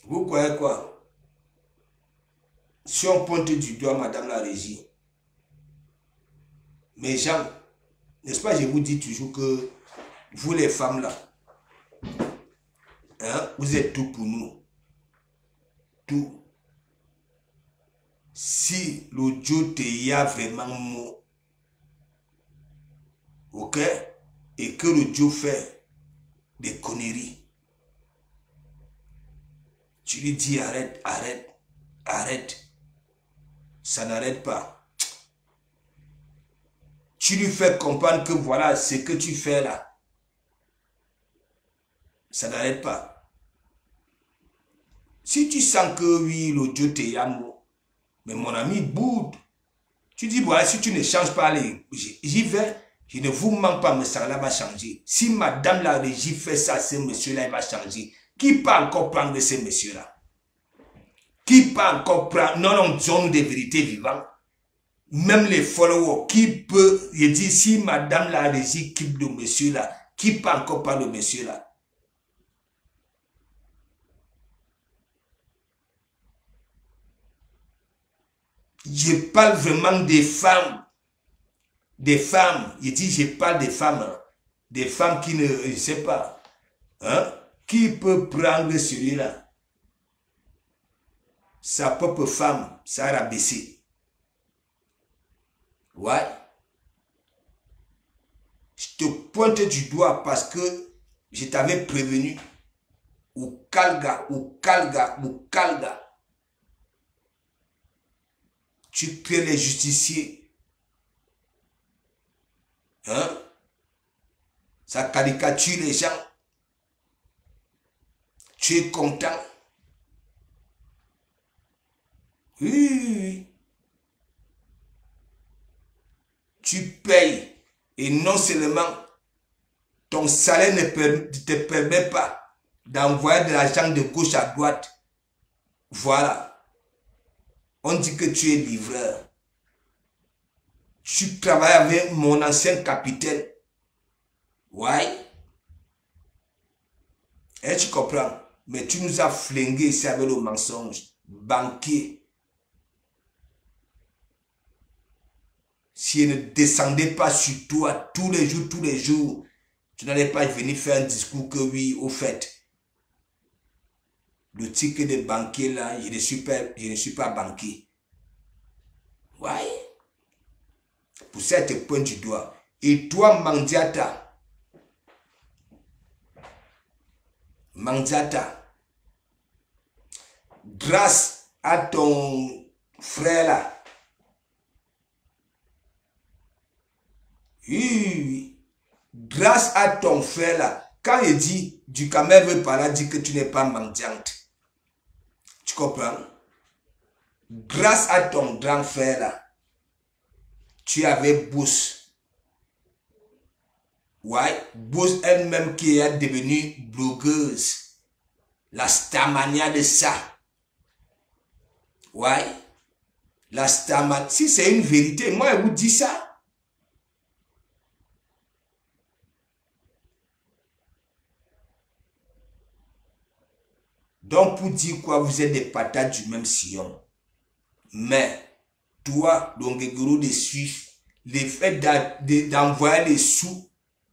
Vous croyez quoi? Si on pointe du doigt, madame la régie, mes gens, n'est-ce pas, je vous dis toujours que vous les femmes là, hein, vous êtes tout pour nous. Tout. Si l'audio te y a vraiment mot, ok, et que l'audio fait des conneries, tu lui dis arrête, arrête, arrête. Ça n'arrête pas. Tu lui fais comprendre que voilà ce que tu fais là. Ça n'arrête pas. Si tu sens que oui, l'audio te y a mot, mais mon ami boude. Tu dis voilà, si tu ne changes pas, j'y vais. Je ne vous mens pas, mais ça là va changer. Si madame la régie fait ça, ce monsieur-là, il va changer. Qui peut encore prendre de ces messieurs-là? Qui peut encore prendre? Non, non, disons-nous des vérités vivantes. Même les followers, qui peut, je dis, si madame la régie quitte le monsieur-là, qui peut encore prendre le monsieur-là? Je parle vraiment des femmes. Des femmes. Je dis, je parle des femmes. Hein. Des femmes qui ne, je sais pas. Hein? Qui peut prendre celui-là? Sa propre femme, ça a rabaissé. Ouais. Je te pointe du doigt parce que je t'avais prévenu. Ou calga, ou calga, ou calga. Tu crées les justiciers. Hein? Ça caricature les gens. Tu es content. Oui, oui, oui. Tu payes. Et non seulement ton salaire ne te permet pas d'envoyer de l'argent de gauche à droite. Voilà. On dit que tu es livreur. Tu travailles avec mon ancien capitaine. Ouais. Et tu comprends? Mais tu nous as flingué ici avec le mensonge. Banquier. Si elle ne descendait pas sur toi tous les jours, tu n'allais pas venir faire un discours que oui, au fait. Le ticket de banquier là, je ne suis pas banquier. Ouais. Pour ça, te pointe du doigt. Et toi, Mandiata, grâce à ton frère là, oui, grâce à ton frère là, quand il dit, du Cameroun veut par là, dit que tu n'es pas mendiante. Tu comprends? Grâce à ton grand frère là, tu avais bourse. Ouais, bourse elle-même qui est devenue blogueuse. La Starmania de ça. Ouais. La Starmania. Si c'est une vérité, moi je vous dis ça. Donc pour dire quoi, vous êtes des patates du même sillon. Mais toi, Longegoro de Suisse, le fait d'envoyer les sous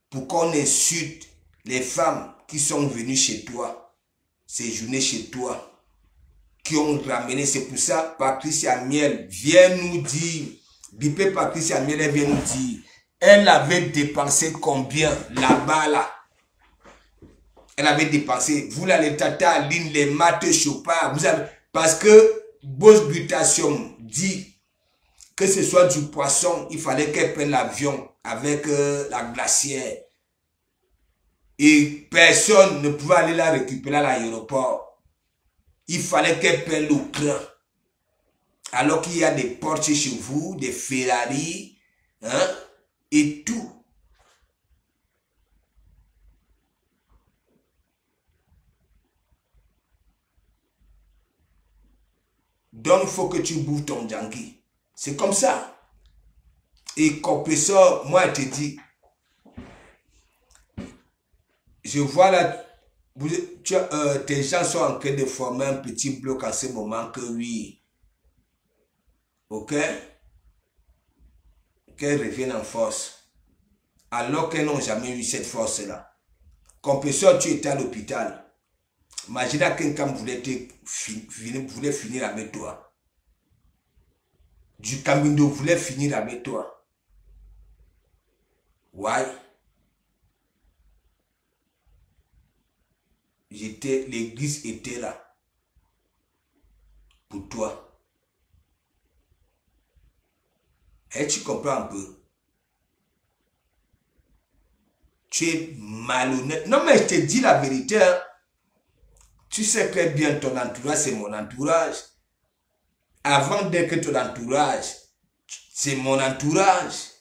pour qu'on insulte les femmes qui sont venues chez toi, séjourner chez toi, qui ont ramené, c'est pour ça Patricia Miel vient nous dire, Bipé Patricia Miel elle vient nous dire, elle avait dépensé combien là-bas là. Elle avait dépensé, vous là les tata Aline, les maths Chopard, vous avez, parce que Boss Butation dit que ce soit du poisson, il fallait qu'elle prenne l'avion avec la glacière. Et personne ne pouvait aller la récupérer à l'aéroport. Il fallait qu'elle prenne le train. Alors qu'il y a des Porsche chez vous, des Ferrari, hein, et tout. Donc il faut que tu bouffes ton janky. C'est comme ça. Et compresseur, moi je te dis, je vois là, tes gens sont en train de former un petit bloc en ce moment que oui, ok, qu'elles reviennent en force, alors qu'elles n'ont jamais eu cette force-là. Compresseur, tu étais à l'hôpital. Imagine que quelqu'un voulait finir avec toi. Du Camino voulait finir avec toi. Ouais. L'église était là. Pour toi. Et tu comprends un peu. Tu es malhonnête. Non mais je te dis la vérité. Hein. Tu sais très bien ton entourage, c'est mon entourage. Avant d'être ton entourage, c'est mon entourage.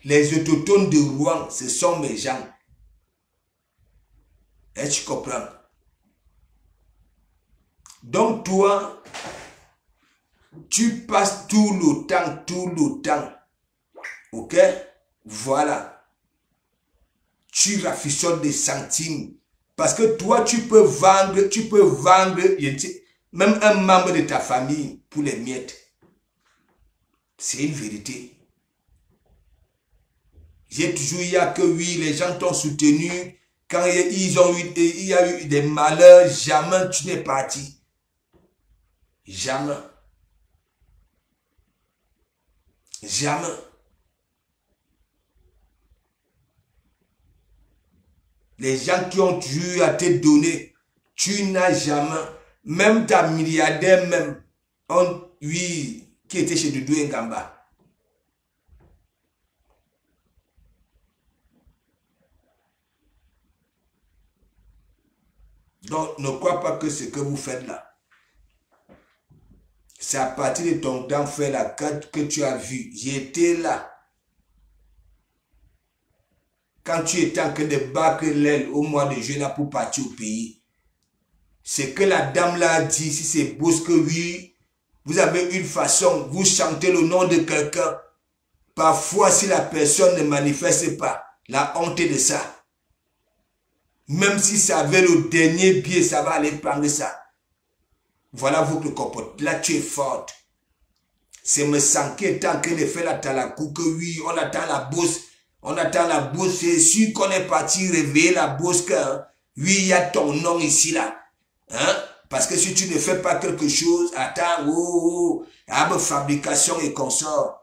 Les autochtones de Rouen, ce sont mes gens. Et tu comprends? Donc toi, tu passes tout le temps. Ok? Voilà. Tu raffichonnes des centimes. Parce que toi, tu peux vendre même un membre de ta famille pour les miettes. C'est une vérité. J'ai toujours eu que oui, les gens t'ont soutenu. Quand il y a eu des malheurs, jamais tu n'es parti. Jamais. Jamais. Les gens qui ont eu à te donner, tu n'as jamais, même ta milliardaire même, oui, qui était chez Doudou Ngamba. Donc, ne crois pas que ce que vous faites là, c'est à partir de ton grand frère là que tu as vu. J'étais là. Quand tu étais en train de battre l'aile au mois de juin là pour partir au pays. Ce que la dame l'a dit, si c'est Bosque, oui, vous avez une façon, vous chantez le nom de quelqu'un. Parfois, si la personne ne manifeste pas, la honte de ça. Même si ça avait le dernier pied, ça va aller prendre ça. Voilà votre comportement. Là, tu es forte. C'est me sentir tant que de faire la talakou que oui, on attend la bourse. On attend la bourse. C'est sûr qu'on est parti réveiller la bourse que hein, oui, il y a ton nom ici là. Hein? Parce que si tu ne fais pas quelque chose, attends, oh, oh, fabrication et consort.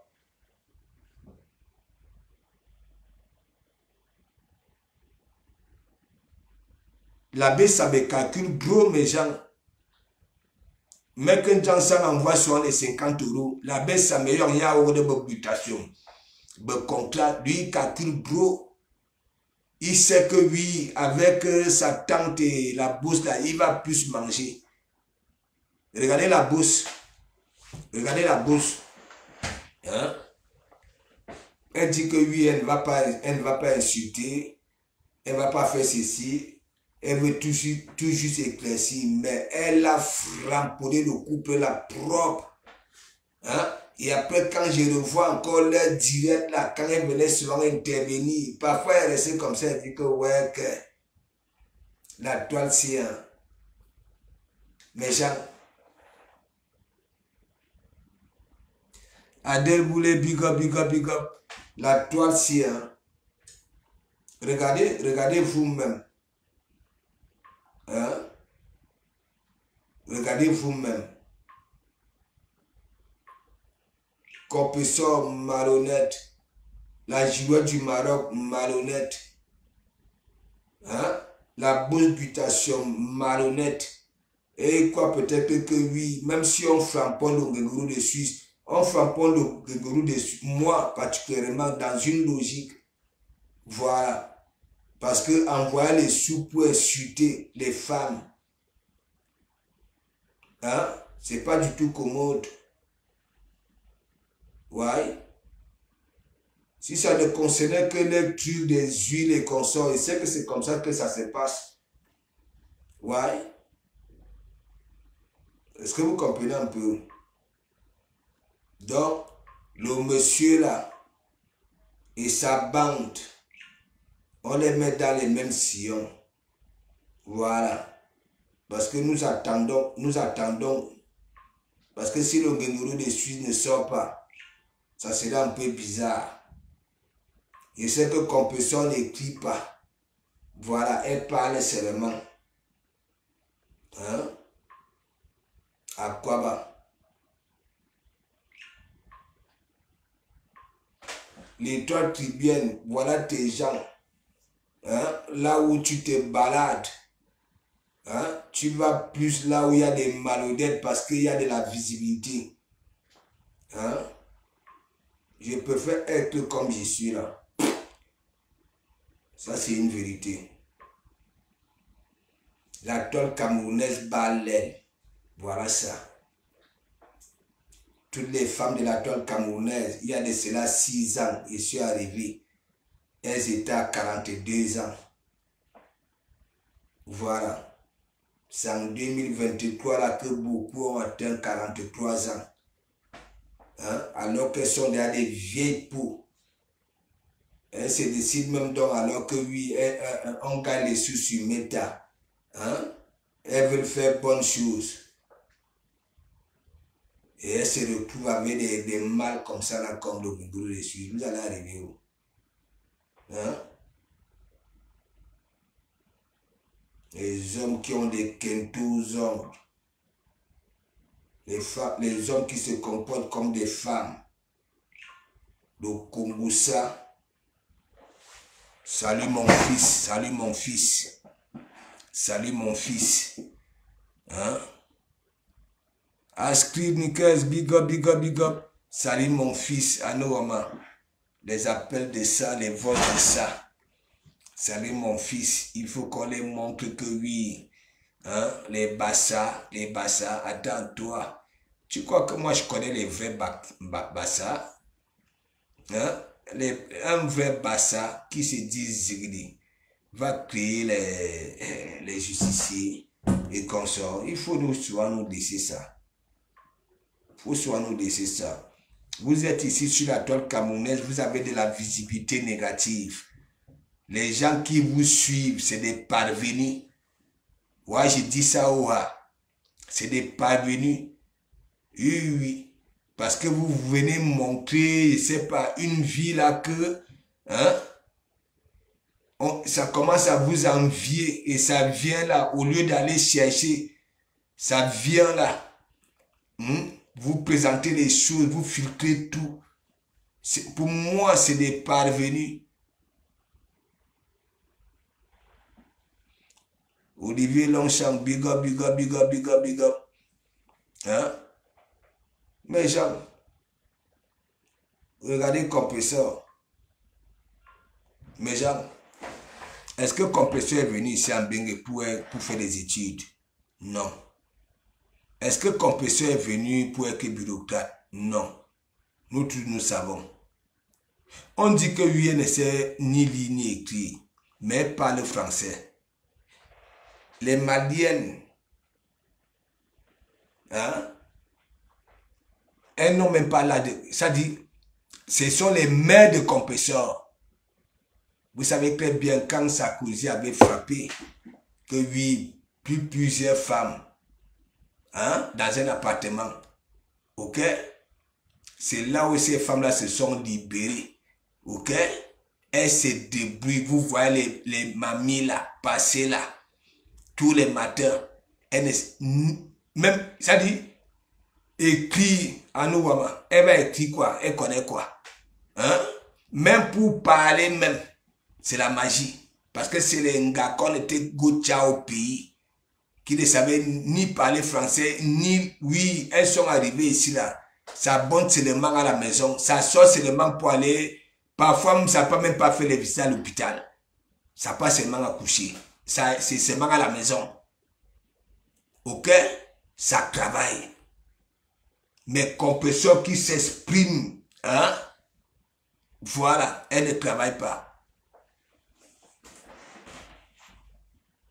L'abbé, ça me calcule gros, mes gens. Mais quand Janssen envoie sur les 50 €, l'abbé, ça meilleur, il y a un de mutation. Le contrat, lui, il calcule gros. Il sait que oui, avec sa tante et la bourse, là, il va plus manger. Regardez la bourse. Regardez la bourse. Hein? Elle dit que oui, elle ne va pas insulter. Elle ne va pas faire ceci. Elle veut tout juste éclaircir. Mais elle a framponné le couple là propre. Hein? Et après, quand je revois encore leur direct là, quand elle venait souvent intervenir, parfois elle restait comme ça, elle dit que ouais, que la toile c'est un méchant. Adèle voulait big up, big up, big up. La toile c'est un. Regardez vous-même. Hein? Regardez vous-même. Compétition malhonnête. La joueur du Maroc malhonnête. Hein? La bourse-butation malhonnête. Et quoi peut-être que oui, même si on framponne le Guégourou de Suisse, on framponne le Guégourou de Suisse, moi particulièrement dans une logique. Voilà. Parce que envoyer les sous pour insulter les femmes, hein, c'est pas du tout commode. Ouais. Si ça ne concernait que les trucs des huiles et consorts, et c'est que c'est comme ça que ça se passe. Ouais. Est-ce que vous comprenez un peu? Donc, le monsieur là et sa bande, on les met dans les mêmes sillons. Voilà. Parce que nous attendons. Parce que si le Guégourou de Suisse ne sort pas, ça sera un peu bizarre. Je sais que Compétition n'écrit pas. Voilà, elle parle seulement. Hein? À quoi va? Les trois tribunes, voilà tes gens. Hein? Là où tu te balades. Hein? Tu vas plus là où il y a des malhonnêtes parce qu'il y a de la visibilité. Hein? Je préfère être comme je suis là. Ça, c'est une vérité. La toile camerounaise bat l'aile. Voilà ça. Toutes les femmes de la toile camerounaise, il y a de cela 6 ans, je suis arrivé. Elles étaient à 42 ans. Voilà. C'est en 2023 là que beaucoup ont atteint 43 ans. Hein? Alors qu'elles sont déjà des vieilles peaux. Elles se décident même donc alors que oui, on gagne les sous sur Meta. Hein? Elles veulent faire bonnes choses. Et elles se retrouvent avec des mâles comme ça là, comme le Guégourou de Suisse. Vous allez arriver où? Hein? Les hommes qui ont des quintaux hommes. Les hommes qui se comportent comme des femmes. Le Komboussa. Salut mon fils, salut mon fils. Salut mon fils. Hein? Ascrit Nikes, big up, big up, big up. Salut mon fils, Anoama. Les appels de ça, les vols de ça. Salut mon fils, il faut qu'on les montre que oui. Hein? Les Bassa, attends-toi. Tu crois que moi je connais les vrais Bassa? Hein? Un vrai Bassa qui se dit Zigdi va créer les justiciers. et consorts. Il faut nous souvent nous laisser ça. Il faut souvent nous laisser ça. Vous êtes ici sur la toile camerounaise, vous avez de la visibilité négative. Les gens qui vous suivent, c'est des parvenus. Ouais, je dis ça au c'est des parvenus. Oui, oui. Parce que vous venez montrer, je sais pas, une vie là que, hein, ça commence à vous envier et ça vient là, au lieu d'aller chercher, ça vient là. Vous présentez les choses, vous filtrez tout. Pour moi, c'est des parvenus. Olivier Longchamp, big up, big up, big up, big up, big up. Hein? Mes gens, regardez Compresseur. Mes gens, est-ce que Compresseur est venu ici en Bengue pour faire des études? Non. Est-ce que Compresseur est venu pour être bureaucrate? Non. Nous tous, nous savons. On dit que lui ne sait ni lire ni écrire, mais parle français. Les Maliennes, hein, elles n'ont même pas là de... Ça dit, ce sont les mères de Compresseur. Vous savez très bien quand Sarkozy avait frappé, que oui, plusieurs femmes, hein, dans un appartement, ok? C'est là où ces femmes-là se sont libérées, ok? Elles se débrouillent, vous voyez les mamies là, passer là, tous les matins, même, ça dit, écrit en Ouama, elle va écrire quoi, elle connaît quoi, hein? Même pour parler même, c'est la magie, parce que c'est les gars qu'on était gocha au pays, qui ne savaient ni parler français, ni, oui, elles sont arrivées ici là, ça monte seulement à la maison, ça sort seulement pour aller, parfois ça ne peut même pas faire les visites à l'hôpital, ça passe seulement à coucher. C'est seulement à la maison. Ok? Ça travaille. Mais Compresseur qui s'exprime, hein? Voilà, elle ne travaille pas.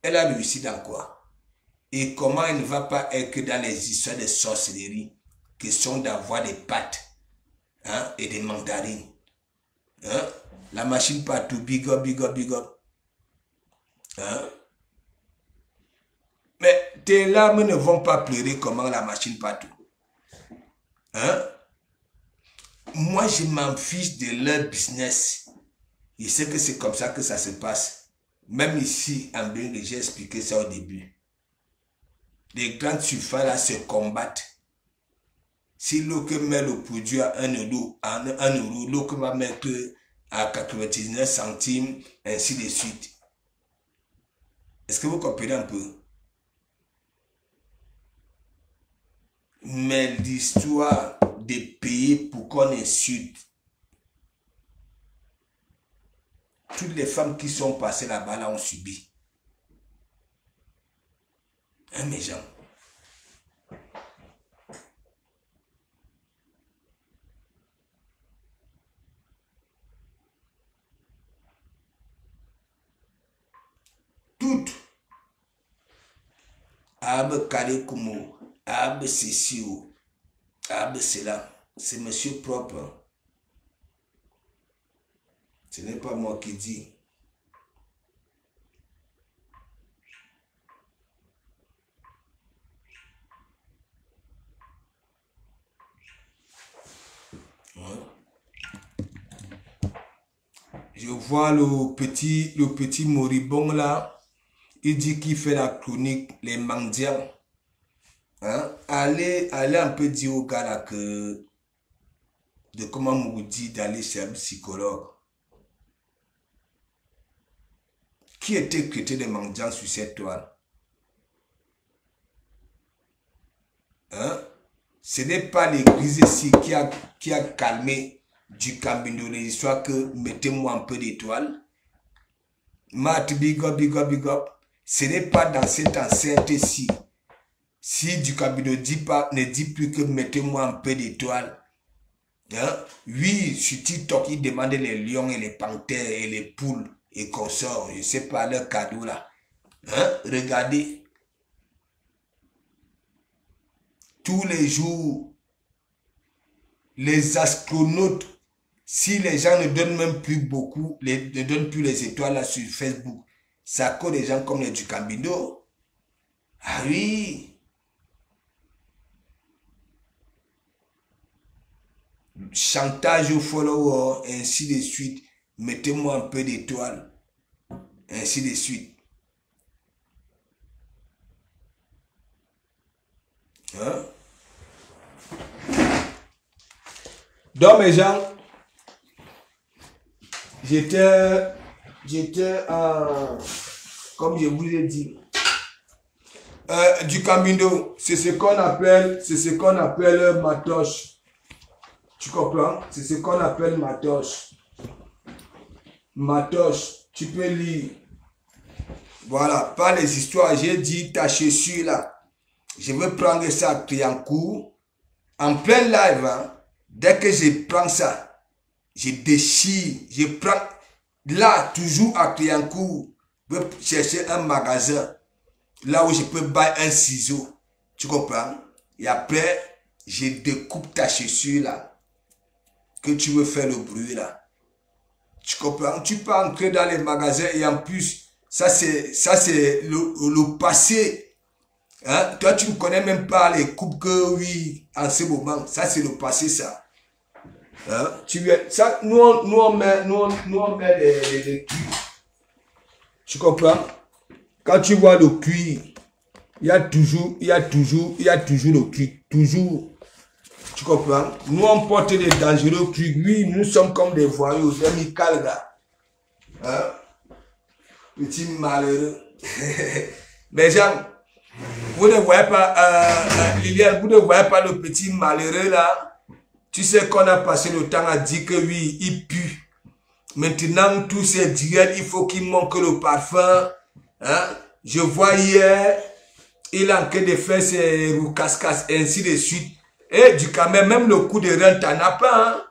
Elle a réussi dans quoi? Et comment elle ne va pas être que dans les histoires de sorcellerie, question d'avoir des pâtes, hein? Et des mandarines. Hein? La machine partout, big up, big up, big up. Hein? Mais tes larmes ne vont pas pleurer comment la machine partout. Hein? Moi, je m'en fiche de leur business. Je sais que c'est comme ça que ça se passe. Même ici, en Bengue, j'ai expliqué ça au début. Les grandes surfaces là se combattent. Si l'autre met le produit à 1 euro, l'autre va mettre à 99 centimes, ainsi de suite. Est-ce que vous comprenez un peu? Mais l'histoire de payer pour qu'on insulte toutes les femmes qui sont passées là-bas, là, ont subi. Hein, mes gens? Toutes. Abe Kalekumo, Abe Sessio, Abe Cela. C'est monsieur propre. Ce n'est pas moi qui dis. Je vois le petit moribond là. Il dit qu'il fait la chronique, les mendiants. Hein? Allez un peu dire au gars là que de comment on dit d'aller chez un psychologue. Qui était traité des mendiants sur cette toile? Hein? Ce n'est pas l'église ici qui a calmé du Cambindo les histoires que mettez-moi un peu d'étoiles. Mat, big up, big up, big up. Ce n'est pas dans cette enceinte-ci. Si du Cambindo ne dit plus que mettez-moi un peu d'étoiles. Hein? Oui, sur TikTok, ils demandent les lions et les panthères et les poules et consorts. Je ne sais pas leur cadeau là. Hein? Regardez. tous les jours, les astronautes, si les gens ne donnent même plus beaucoup, ne donnent plus les étoiles là sur Facebook, ça cause des gens comme les Ducambindo. Ah oui. Chantage aux followers, ainsi de suite. Mettez-moi un peu d'étoiles. Ainsi de suite. Hein? Donc mes gens, j'étais comme je vous ai dit, Ducambindo, c'est ce qu'on appelle matoche. Tu comprends? C'est ce qu'on appelle matoche. Matoche, tu peux lire. Voilà, pas les histoires. J'ai dit ta chaussure là. Je veux prendre ça à Clignancourt. En plein live, hein. Dès que je prends ça, je déchire. Je prends là, toujours à Clignancourt. Je veux chercher un magasin. Là où je peux bailler un ciseau. Tu comprends? Et après, je découpe ta chaussure là. Que tu veux faire le bruit là. Tu comprends? Tu peux entrer dans les magasins et en plus, ça c'est le passé. Hein? Toi, tu ne connais même pas les coupes que oui, en ce moment. Ça c'est le passé ça. Hein? Ça, nous on met les cuirs. Tu comprends? Quand tu vois le cuir, il y a toujours le cuir. Toujours. Tu comprends? Nous, on porte des dangereux cuirs. Oui, nous sommes comme des voyous, des micales, gars. Hein? Petit malheureux. Mais gens, vous ne voyez pas, Liliane, vous ne voyez pas le petit malheureux là? Tu sais qu'on a passé le temps à dire que oui, il pue. Maintenant, tous ces diètes, il faut qu'il manque le parfum. Hein? Je vois hier, il a en train de faire ses roucascas, ainsi de suite. Et du quand même le coup de rein, t'en as pas. Hein?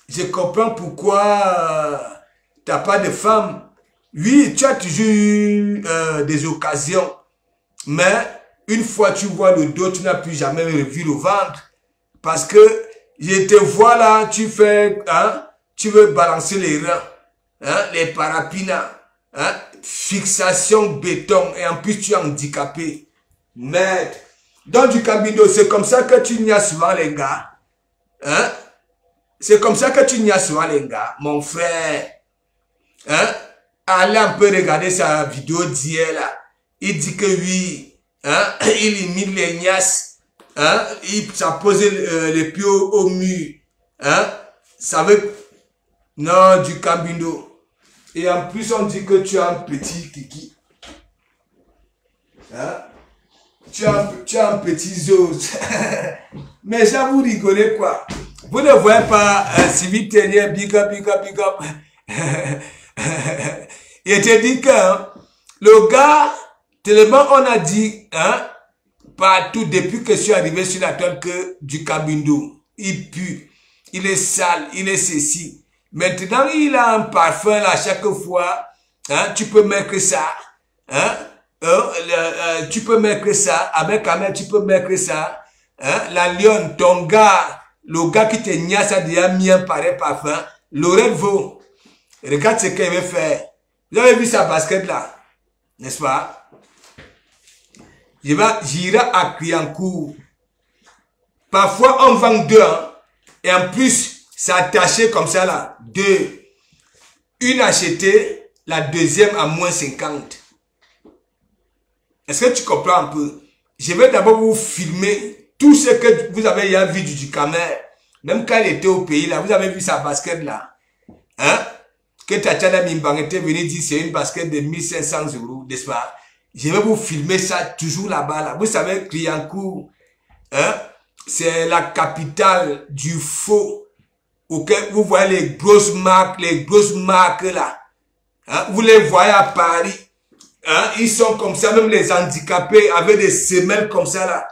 Je comprends pourquoi t'as pas de femme. Oui, tu as toujours des occasions. Mais une fois tu vois le dos, tu n'as plus jamais revu le ventre. Parce que je te vois là, tu fais, hein, tu veux balancer les reins, hein, les parapinas, hein, fixation béton. Et en plus tu es handicapé. Merde. Dans Ducambindo, c'est comme ça que tu n'y as souvent les gars. Hein? C'est comme ça que tu n'y as souvent les gars, mon frère. Hein? Allez un peu regarder sa vidéo d'hier là. Il dit que oui, hein? Il imite les niasses. Hein? Ça pose les pieds au mur. Hein? Ça veut... Non, Ducambindo. Et en plus, on dit que tu as un petit kiki. Hein? Tu as un petit zose. Mais ça vous rigolez quoi? Vous ne voyez pas Sylvie Tellier, big up. Il te dit que hein, le gars, tellement on a dit, hein, partout depuis que je suis arrivé sur la toile que Ducambindo, il pue, il est sale, il est ceci. Maintenant, il a un parfum là chaque fois, hein, tu peux mettre ça, hein. Tu peux mettre ça, avec Kamel, tu peux mettre ça, hein? La lionne, ton gars, le gars qui te niasse a déjà mis un pareil parfum, l'oreille vaut. Regarde ce qu'il veut faire. Vous avez vu sa basket là, n'est-ce pas? J'irai à Clignancourt. Parfois on vend deux, hein? Et en plus, c'est attaché comme ça là, deux. Une achetée, la deuxième à moins 50. Est-ce que tu comprends un peu? Je vais d'abord vous filmer tout ce que vous avez déjà vu du Camer. Même quand il était au pays, là, vous avez vu sa basket là. Hein? Que Tatiana Mimbang était venu dire c'est une basket de 1500 €, n'est-ce pas? Je vais vous filmer ça toujours là-bas. Là. Vous savez, Clignancourt, hein? C'est la capitale du faux. Auquel vous voyez les grosses marques là. Hein? Vous les voyez à Paris. Hein, ils sont comme ça, même les handicapés avec des semelles comme ça là,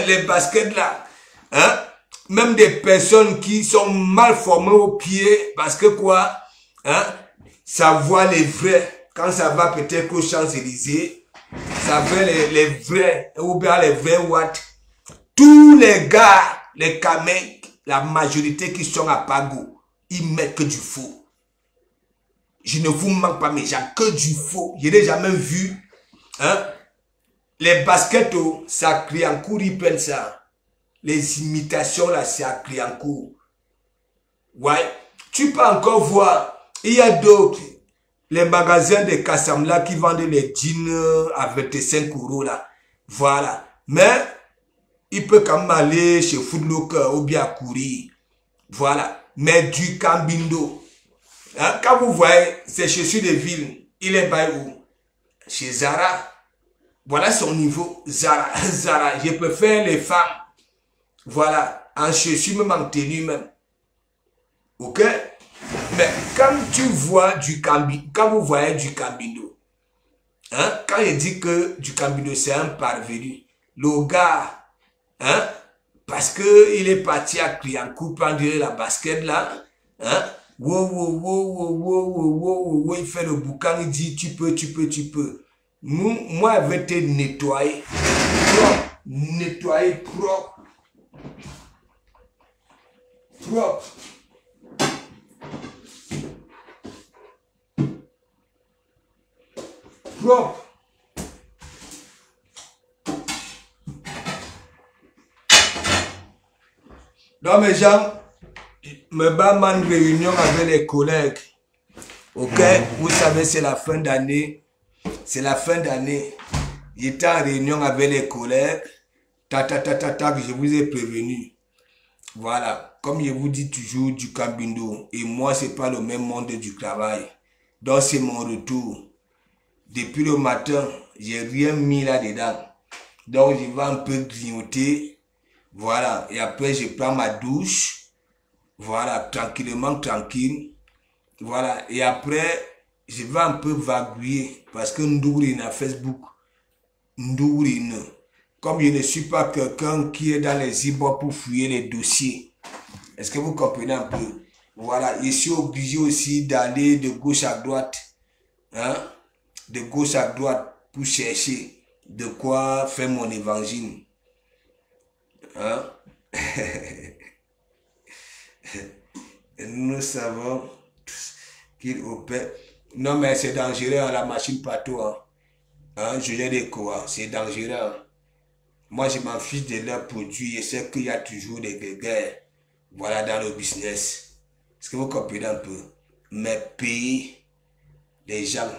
les baskets là, hein, même des personnes qui sont mal formées aux pieds parce que quoi, hein, ça voit les vrais, quand ça va peut-être aux Champs-Élysées, ça voit les vrais, ou bien les vrais watts, tous les gars, les camins, la majorité qui sont à Pago, ils mettent que du faux. Je ne vous manque pas, mais j'ai que du faux. Je n'ai jamais vu, hein, les baskets, c'est à Cliancourt, ils prennent ça. Les imitations, là, c'est à Cliancourt. Ouais, tu peux encore voir, il y a d'autres, les magasins de Kassamla qui vendent les jeans à 25 € là. Voilà. Mais, il peut quand même aller chez Foot Locker ou bien courir. Voilà. Mais du Cambindo. Hein, quand vous voyez ces chaussures de ville, il est bas où? Chez Zara. Voilà son niveau. Zara. Zara. Je préfère les femmes. Voilà. En chaussures, même en tenue même. Ok? Mais quand tu vois du Cambindo, quand vous voyez du Cambindo, hein, quand il dit que du Cambindo c'est un parvenu, le gars, hein, parce que il est parti à Cliancourt prendre la basket là, hein, wow, il fait le boucan, il dit tu peux. Moi, je vais te nettoyer, propre. Donc mes gens, me bat une réunion avec les collègues. Ok, vous savez c'est la fin d'année. C'est la fin d'année. J'étais en réunion avec les collègues. Je vous ai prévenu. Voilà, comme je vous dis toujours du Cambindo. Et moi, c'est pas le même monde du travail. Donc c'est mon retour. Depuis le matin, j'ai rien mis là-dedans. Donc je vais un peu grignoter. Voilà, et après je prends ma douche. Voilà, tranquille. Voilà, et après, je vais un peu vaguer parce que Ndouri na Facebook. Ndouri. Comme je ne suis pas quelqu'un qui est dans les e-book pour fouiller les dossiers. Est-ce que vous comprenez un peu? Voilà, je suis obligé aussi d'aller de gauche à droite. Hein? De gauche à droite pour chercher de quoi faire mon évangile. Hein? Nous savons qu'il opère. Non, mais c'est dangereux, hein, la machine partout. Hein, je l'ai dit quoi? C'est dangereux. Hein. Moi, je m'en fiche de leurs produits. Je sais qu'il y a toujours des guerres. Voilà, dans le business. Est-ce que vous comprenez un peu? Mais payer les gens.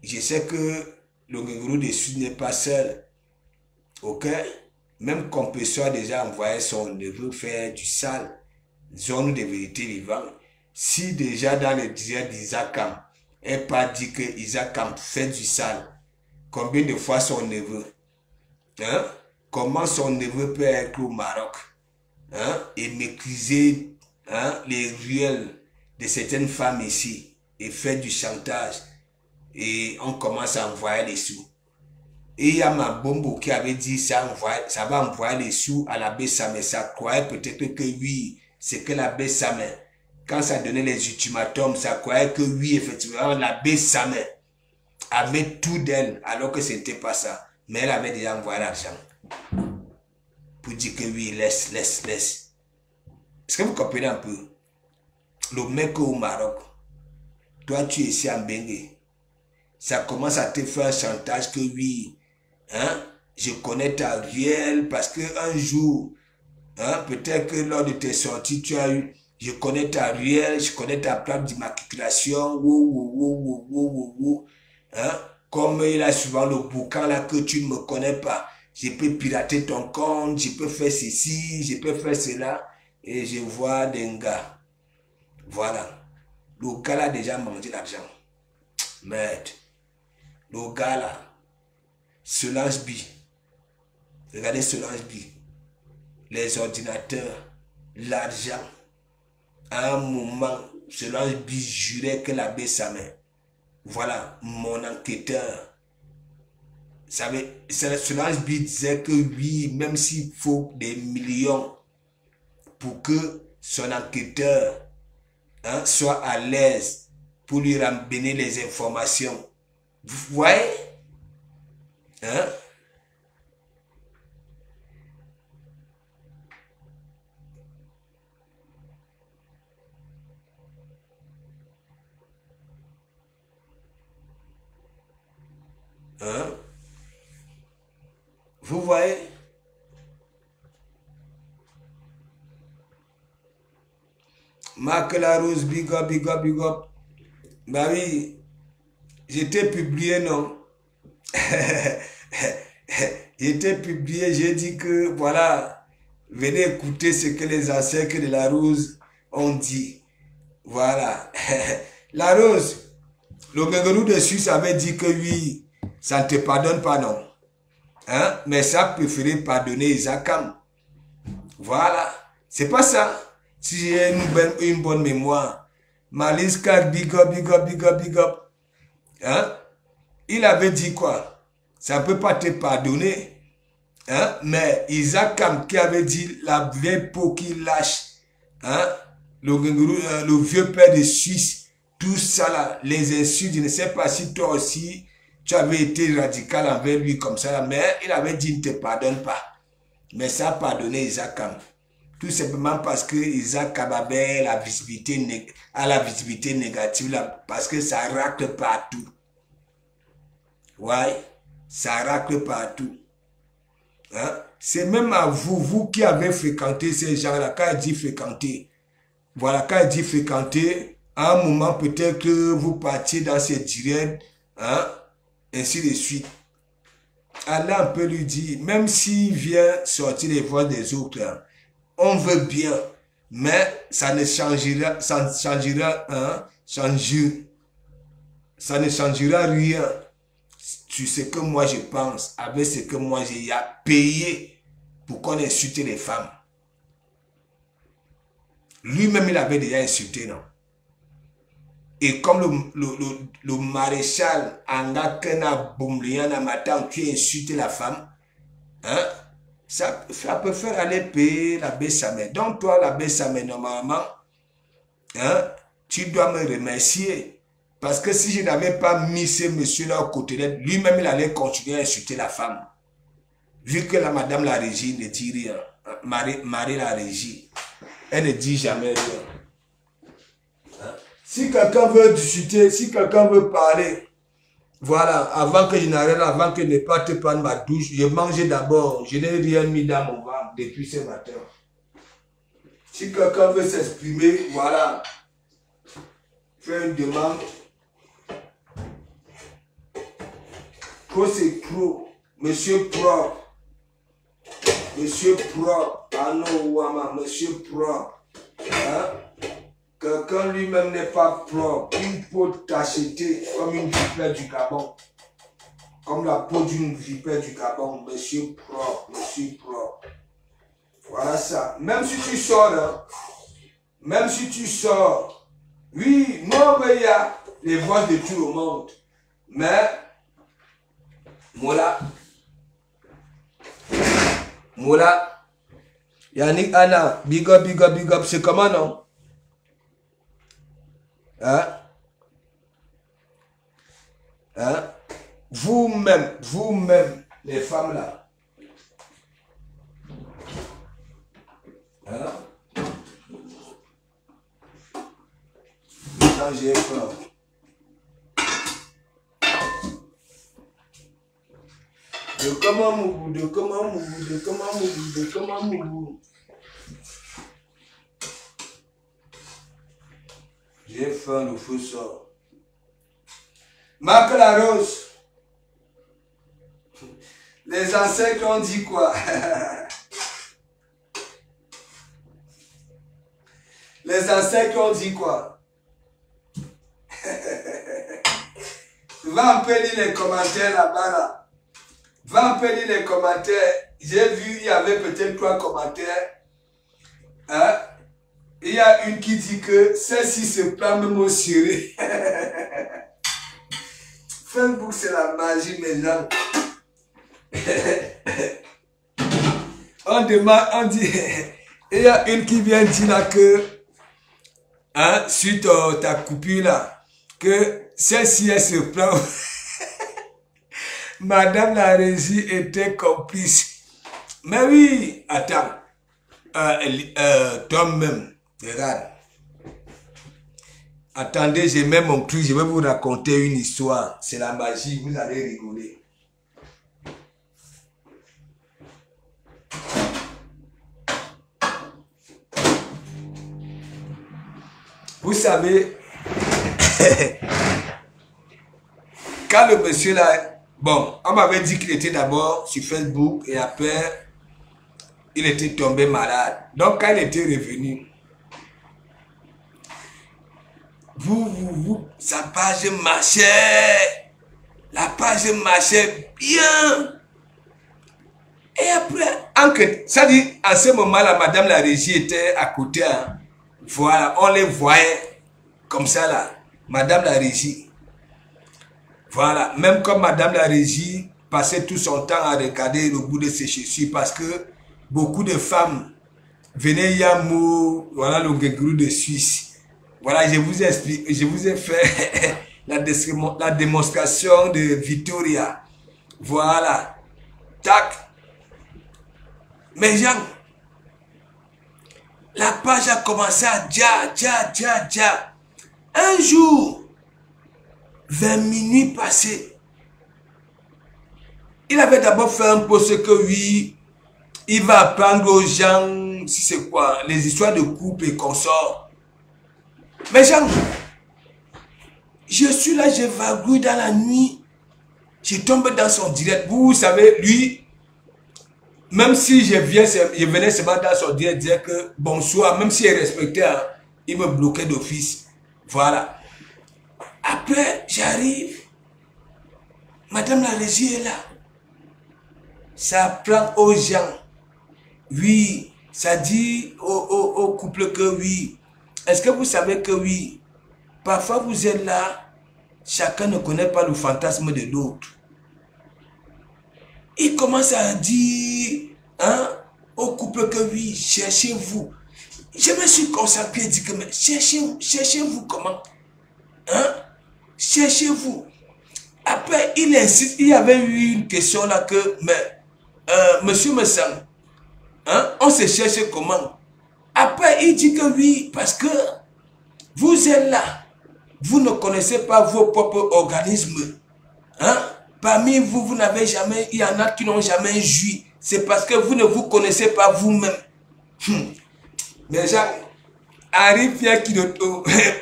Je sais que le Ngenguru de Sud n'est pas seul. Ok? Même Compresseur a déjà envoyé son neveu faire du sale. Zone de vérité vivante. Si déjà dans le district d'Isakam, elle pas dit que Isakam fait du sale, combien de fois son neveu, hein? Comment son neveu peut être au Maroc, hein? Et maîtriser, hein, les ruelles de certaines femmes ici et faire du chantage et on commence à envoyer les sous. Et il y a ma bombe qui avait dit ça va envoyer les sous à l'abbé Samé. Ça croyait peut-être que oui, c'est que l'abbé Samé. Quand ça donnait les ultimatums, ça croyait que oui, effectivement, l'abbé Samé avait tout d'elle, alors que ce n'était pas ça. Mais elle avait déjà envoyé l'argent. Pour dire que oui, laisse. Est-ce que vous comprenez un peu? Le mec au Maroc, toi tu es ici en Bengue. Ça commence à te faire un chantage que oui, hein, je connais ta réelle parce que un jour, hein, peut-être que lors de tes sorties, tu as eu, je connais ta réelle, je connais ta plaque d'immatriculation, hein, comme il a souvent le boucan là que tu ne me connais pas, je peux pirater ton compte, je peux faire ceci, je peux faire cela, et je vois des gars, voilà, le gars là a déjà mangé l'argent, merde. Le gars là, Solange B. Regardez Solange B. Les ordinateurs, l'argent. À un moment, Solange B jurait que l'abbé Samé. Voilà, mon enquêteur. Solange B disait que oui, même s'il faut des millions pour que son enquêteur, hein, soit à l'aise pour lui ramener les informations. Vous voyez? Hein? Hein? Vous voyez? Marc Larose, big up, big up, big up. Bah oui, j'étais publié, non? J'étais publié, j'ai dit que, voilà, venez écouter ce que les ancêtres de la Rose ont dit. Voilà. La Rose, le Gangarou de Suisse avait dit que oui, ça ne te pardonne pas, non? Hein? Mais ça préféré pardonner Isakam. Voilà. C'est pas ça. Si j'ai une bonne mémoire. Maliska, big up, big up, big up, big up. Hein? Il avait dit quoi? Ça ne peut pas te pardonner. Hein? Mais Isakam qui avait dit la vieille peau qui lâche. Hein? Le vieux père de Suisse. Tout ça là, les insultes, je ne sais pas si toi aussi, tu avais été radical envers lui comme ça, mais il avait dit ne te pardonne pas. Mais ça a pardonné Isakam. Tout simplement parce que Isakam avait la visibilité négative là, parce que ça racle partout. Ouais, ça racle partout. Hein? C'est même à vous, vous qui avez fréquenté ces gens-là, quand il dit fréquenter. Voilà, quand il dit fréquenter, à un moment peut-être que vous partiez dans ces directs, hein, ainsi de suite. Allah peut lui dire, même s'il vient sortir les voix des autres, hein, on veut bien, mais ça ne changera, ça ne changera rien sur ce que moi je pense, avec ce que moi j'ai payé pour qu'on insulte les femmes. Lui-même, il avait déjà insulté, non? Et comme le maréchal Angakena Boumliana Matan qui insulte la femme, hein, ça peut faire aller payer la Bessamé. Donc toi, la Bessamé, normalement, hein, tu dois me remercier. Parce que si je n'avais pas mis ce monsieur-là au côté d'elle, lui-même, il allait continuer à insulter la femme. Vu que la madame la régie ne dit rien, Marie la régie, elle ne dit jamais rien. Si quelqu'un veut discuter, si quelqu'un veut parler, voilà, avant que je n'arrête, avant que je ne pas te prendre ma douche, je mangeais d'abord, je n'ai rien mis dans mon ventre depuis ce matin. Si quelqu'un veut s'exprimer, voilà, fais une demande. Trop c'est trop, monsieur propre, ah non, Wama, monsieur propre, hein? Quelqu'un lui-même n'est pas propre, une peau tachetée comme une vipère du Gabon. Comme la peau d'une vipère du Gabon, monsieur propre, monsieur propre. Voilà ça. Même si tu sors, hein, même si tu sors, oui, moi, il y a les voix de tout le monde. Mais, Moula, Yannick Anna, big up, big up, big up, c'est comment non? Hein? Hein? Vous-même, les femmes là. Hein? Quand j'ai peur. De comment moubou. J'ai faim, le feu sort. Marc Larose. Les ancêtres ont dit quoi? Les ancêtres ont dit quoi? Va un peu lire les commentaires là-bas là. Va un peu lire les commentaires. J'ai vu, il y avait peut-être 3 commentaires. Hein? Il y a une qui dit que celle-ci se plaint même au ciré. Facebook, c'est la magie, mes gens. On demande, on dit, il y a une qui vient dire là que, hein, suite à ta coupure là, que celle-ci, elle se plaint. Madame la régie était complice. Mais oui, attends, toi-même, regarde. Attendez, j'ai même mon truc, je vais vous raconter une histoire. C'est la magie, vous allez rigoler. Vous savez, quand le monsieur là, bon, on m'avait dit qu'il était d'abord sur Facebook et après, il était tombé malade. Donc, quand il était revenu, sa page marchait. La page marchait bien. Et après, ça dit, à ce moment-là, madame la régie était à côté. Hein. Voilà, on les voyait comme ça là. Madame la régie. Voilà, même comme madame la régie passait tout son temps à regarder le bout de ses chaussures parce que beaucoup de femmes venaient Yamo, voilà le guégrou de Suisse. Voilà, je vous ai expliqué, je vous ai fait la démonstration de Victoria. Voilà. Tac. Mais Jean, la page a commencé à dia. Un jour, vers minuit passé, il avait d'abord fait un post que oui, il va apprendre aux gens, si c'est quoi, les histoires de couple et consorts. Mais Jean, je suis là, je vagouille dans la nuit, je tombe dans son direct. Vous savez, lui, même si je venais seulement dans son direct dire que bonsoir, même s'il est respecté, hein, il me bloquait d'office. Voilà. Après, j'arrive. Madame la régie est là. Ça prend aux gens. Oui. Ça dit au couple que oui. Est-ce que vous savez que oui? Parfois vous êtes là. Chacun ne connaît pas le fantasme de l'autre. Il commence à dire hein, au couple que oui, cherchez-vous. Je me suis consacré et dit que mais cherchez-vous comment? Hein? Cherchez-vous. Après, il insiste, il y avait eu une question là que, mais, monsieur me semble, hein, on se cherche comment? Après, il dit que oui, parce que vous êtes là, vous ne connaissez pas vos propres organismes. Hein? Parmi vous, vous n'avez jamais, il y en a qui n'ont jamais joui. C'est parce que vous ne vous connaissez pas vous-même. Mais Jacques, arrive,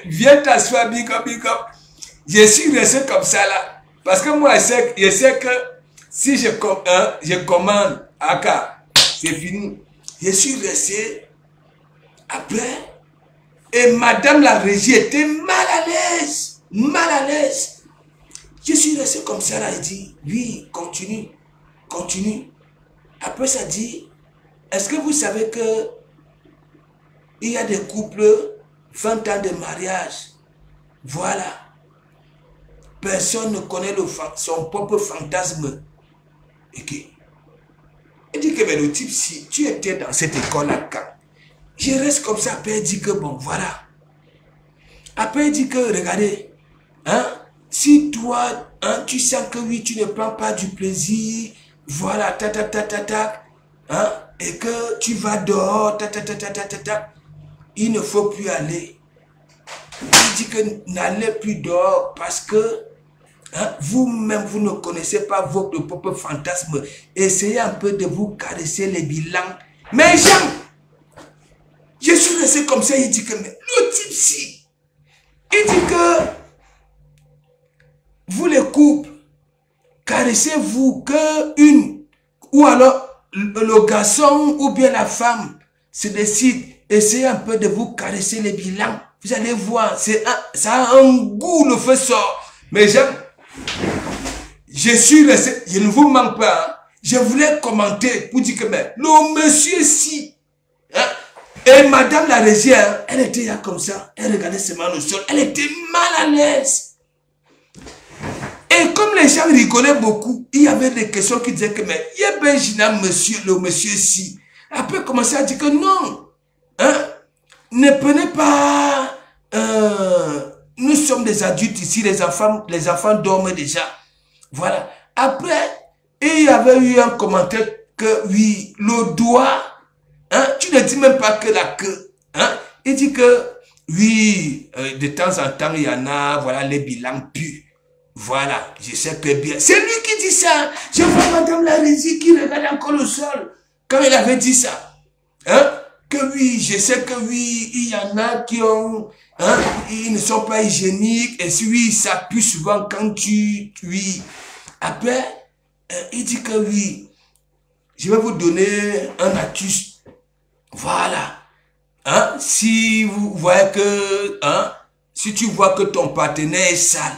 viens t'asseoir, big up. Je suis resté comme ça là. Parce que moi, je sais que si je commande, c'est fini. Je suis resté après. Et madame la régie était mal à l'aise. Mal à l'aise. Je suis resté comme ça là. Elle dit, oui, continue. Après, ça dit, est-ce que vous savez que il y a des couples 20 ans de mariage. Voilà. Personne ne connaît son propre fantasme. Okay. Il dit que mais le type, si tu étais dans cette école-là, je reste comme ça. Après, il dit que bon, voilà. Après, il dit que, regardez, hein, si toi, hein, tu sens que oui, tu ne prends pas du plaisir, voilà, hein, et que tu vas dehors, il ne faut plus aller. Il dit que n'allez plus dehors parce que hein, vous-même, vous ne connaissez pas votre propre fantasme. Essayez un peu de vous caresser les bilans. Mais Jean, je suis resté comme ça, il dit que mais, le type si, il dit que vous les couples, caressez-vous que une, ou alors le garçon ou bien la femme se décide, essayez un peu de vous caresser les bilans. Vous allez voir, ça a un goût, le feu sort. Mais j'aime, je suis resté, je ne vous manque pas. Hein. Je voulais commenter pour dire que mais, le monsieur si, hein, et madame la régie, hein, elle était là comme ça, elle regardait seulement le sol, elle était mal à l'aise. Et comme les gens rigolaient beaucoup, il y avait des questions qui disaient que mais, il y a Benjamin, monsieur, le monsieur si. Après, commencer à dire que non, hein, ne prenez pas, nous sommes des adultes ici, les enfants dorment déjà. Voilà. Après, il y avait eu un commentaire que oui, le doigt, hein, tu ne dis même pas que la queue, hein, il dit que oui, de temps en temps, il y en a, voilà, les bilans puent. Voilà, je sais que bien. C'est lui qui dit ça. Je vois madame la régie qui regarde encore le sol quand il avait dit ça. Hein? que oui, je sais que oui, il y en a qui ont, hein, ils ne sont pas hygiéniques, et si oui, ça pue souvent quand oui. Après, il dit que oui, je vais vous donner un astuce. Voilà. Hein, si vous voyez que, hein, si tu vois que ton partenaire est sale,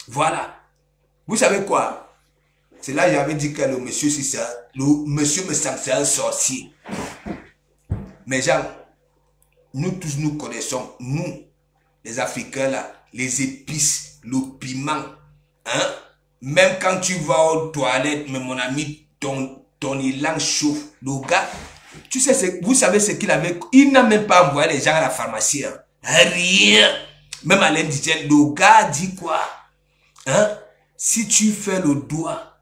voilà. Vous savez quoi? C'est là que j'avais dit que le monsieur, si ça, le monsieur me semble c'est un sorcier. Mais genre, nous tous nous connaissons, nous, les Africains là, les épices, le piment, hein? Même quand tu vas aux toilettes, mais mon ami, ton élan chauffe. Le gars, tu sais, vous savez ce qu'il avait, il n'a même pas envoyé les gens à la pharmacie. Hein? Rien. Même à l'indigène, le gars dit quoi? Hein? Si tu fais le doigt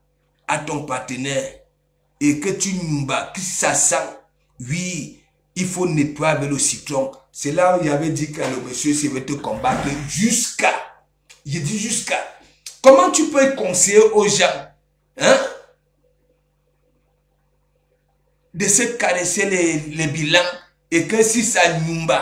à ton partenaire et que tu n'oublies que ça sent, oui, il faut nettoyer avec le citron. C'est là où il avait dit que le monsieur s'il veut te combattre jusqu'à, il dit jusqu'à, comment tu peux conseiller aux gens, hein, de se caresser les bilans et que si ça n'oublie,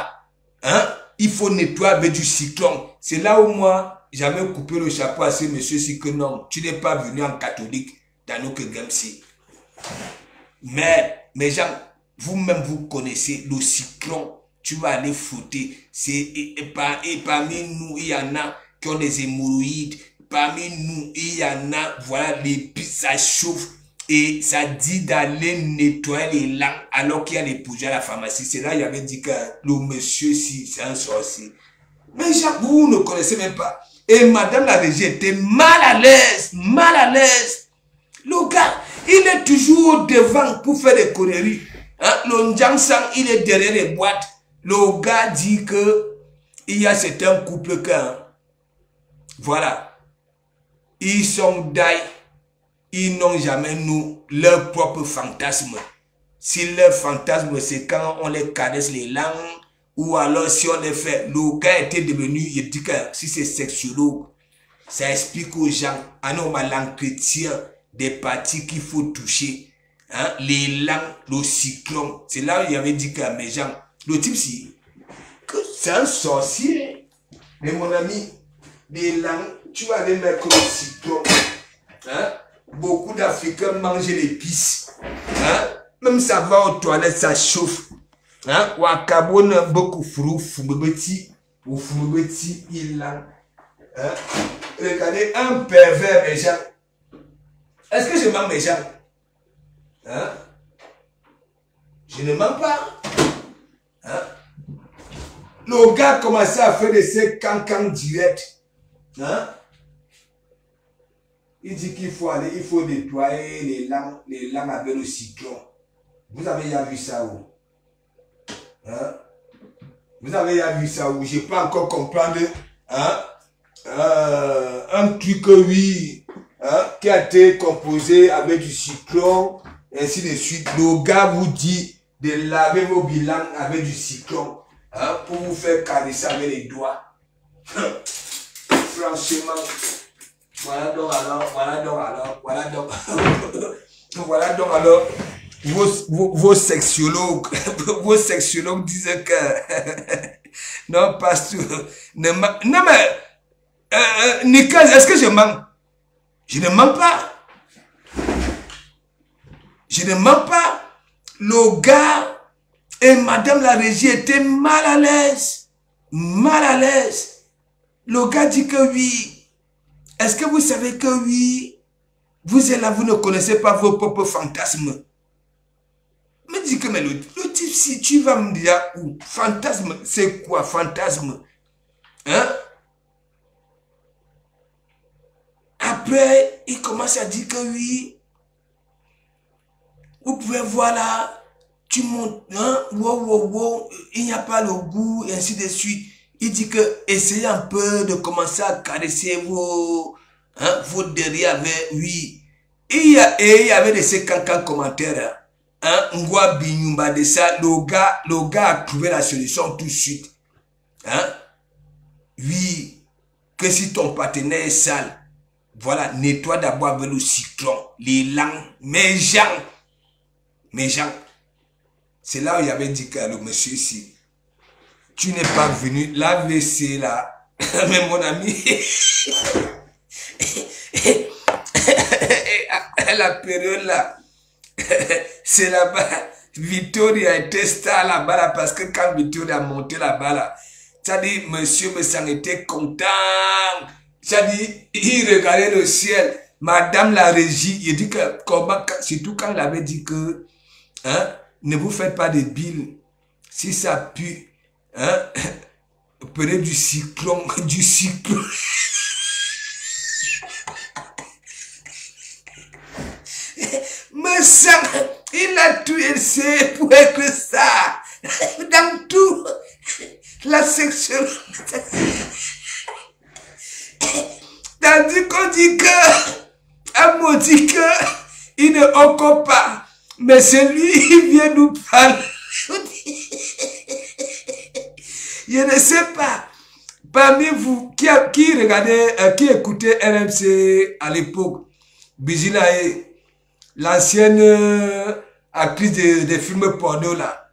hein, il faut nettoyer avec du citron. C'est là où moi, j'avais coupé le chapeau à ce monsieur-ci que non, tu n'es pas venu en catholique dans nos Gamsi. Mais gens, vous-même vous connaissez le citron, tu vas aller frotter. Et parmi nous, il y en a qui ont des hémorroïdes. Parmi nous, il y en a, voilà, ça chauffe. Et ça dit d'aller nettoyer les langues alors qu'il y a les poujets à la pharmacie. C'est là qu'il avait dit que le monsieur, si c'est un sorcier. Mais Jacques, vous ne connaissez même pas. Et madame la régie était mal à l'aise, mal à l'aise. Le gars, il est toujours devant pour faire des conneries. Hein? Le Ndjangsang, il est derrière les boîtes. Le gars dit que il y a certains couples que, hein, voilà, ils sont d'ailleurs. Ils n'ont jamais nous leur propre fantasme. Si leur fantasme c'est quand on les caresse les langues ou alors si on les fait. Le gars était devenu, il dit que si c'est sexologue, ça explique aux gens, l'entretien des parties qu'il faut toucher, hein, les langues, le cyclone. C'est là où il avait dit que mes gens, le type si, que c'est un sorcier. Mais mon ami, les langues, tu vas aller mettre le cyclone. Hein? Beaucoup d'Africains mangent l'épice. Hein? Même ça va aux toilettes, ça chauffe. Hein? Ou à Cabone, beaucoup frou, foumebeti, ou foumebeti, il a. Hein? Regardez, un pervers, mes gens. Est-ce que je mens, mes gens? Hein? Je ne mens pas. Hein? Le gars commençait à faire de ces cancans directs. Hein? Il dit qu'il faut aller, il faut nettoyer les langues avec le citron. Vous avez déjà vu ça où? Hein? Vous avez déjà vu ça où? Je ne peux pas encore comprendre, hein? Un truc, oui, hein? Qui a été composé avec du citron, ainsi de suite. Le gars vous dit de laver vos bilans avec du citron, hein? Pour vous faire caresser avec les doigts. Franchement. Voilà donc alors, vos sexologues, vos sexologues disaient que, non, pasteur, non mais, Nickel, est-ce que je mens? Je ne mens pas. Je ne mens pas. Le gars et madame la régie étaient mal à l'aise. Mal à l'aise. Le gars dit que oui. Est-ce que vous savez que oui, vous êtes là, vous ne connaissez pas vos propres fantasmes? Me dis que mais le type, si tu vas me dire où, fantasme, c'est quoi fantasme? Hein? Après, il commence à dire que oui, vous pouvez voir là, tu montes, hein, wow, il n'y a pas le goût, et ainsi de suite. Il dit que essayez un peu de commencer à caresser vos derrière avec, oui. Et il y avait de ces cancans commentaires. Hein, Ngwa Binyumba de ça, le gars a trouvé la solution tout de suite. Hein? Oui, que si ton partenaire est sale, voilà, nettoie d'abord avec le citron, les langues, mes gens. C'est là où il avait dit que le monsieur ici, tu n'es pas venu, l'AVC là, mais mon ami, la période là, c'est là-bas, Victoria était star là-bas là, parce que quand Victoria a monté là-bas là, ça dit, monsieur me s'en était content, ça dit, il regardait le ciel, madame la régie, il dit que, comment, surtout quand il avait dit que, hein, ne vous faites pas de billes, si ça pue, hein, prenez du cyclone, du cyclone. Mais ça, il a tout essayé pour être ça. Dans tout, la section. Tandis qu'on dit que, un mot dit que, il ne occupe pas. Mais c'est lui, il vient nous parler. Je ne sais pas. Parmi vous, qui regardait, qui écoutait RMC à l'époque, Bizilae, l'ancienne actrice des films porno là.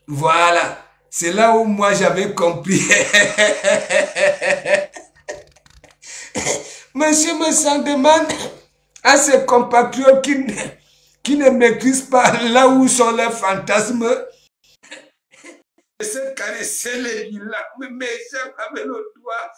Voilà. C'est là où moi j'avais compris. Monsieur me s'en demande à ses compatriotes qui ne maîtrisent pas là où sont leurs fantasmes. Se caresser les villas, mais j'aime avec le doigt.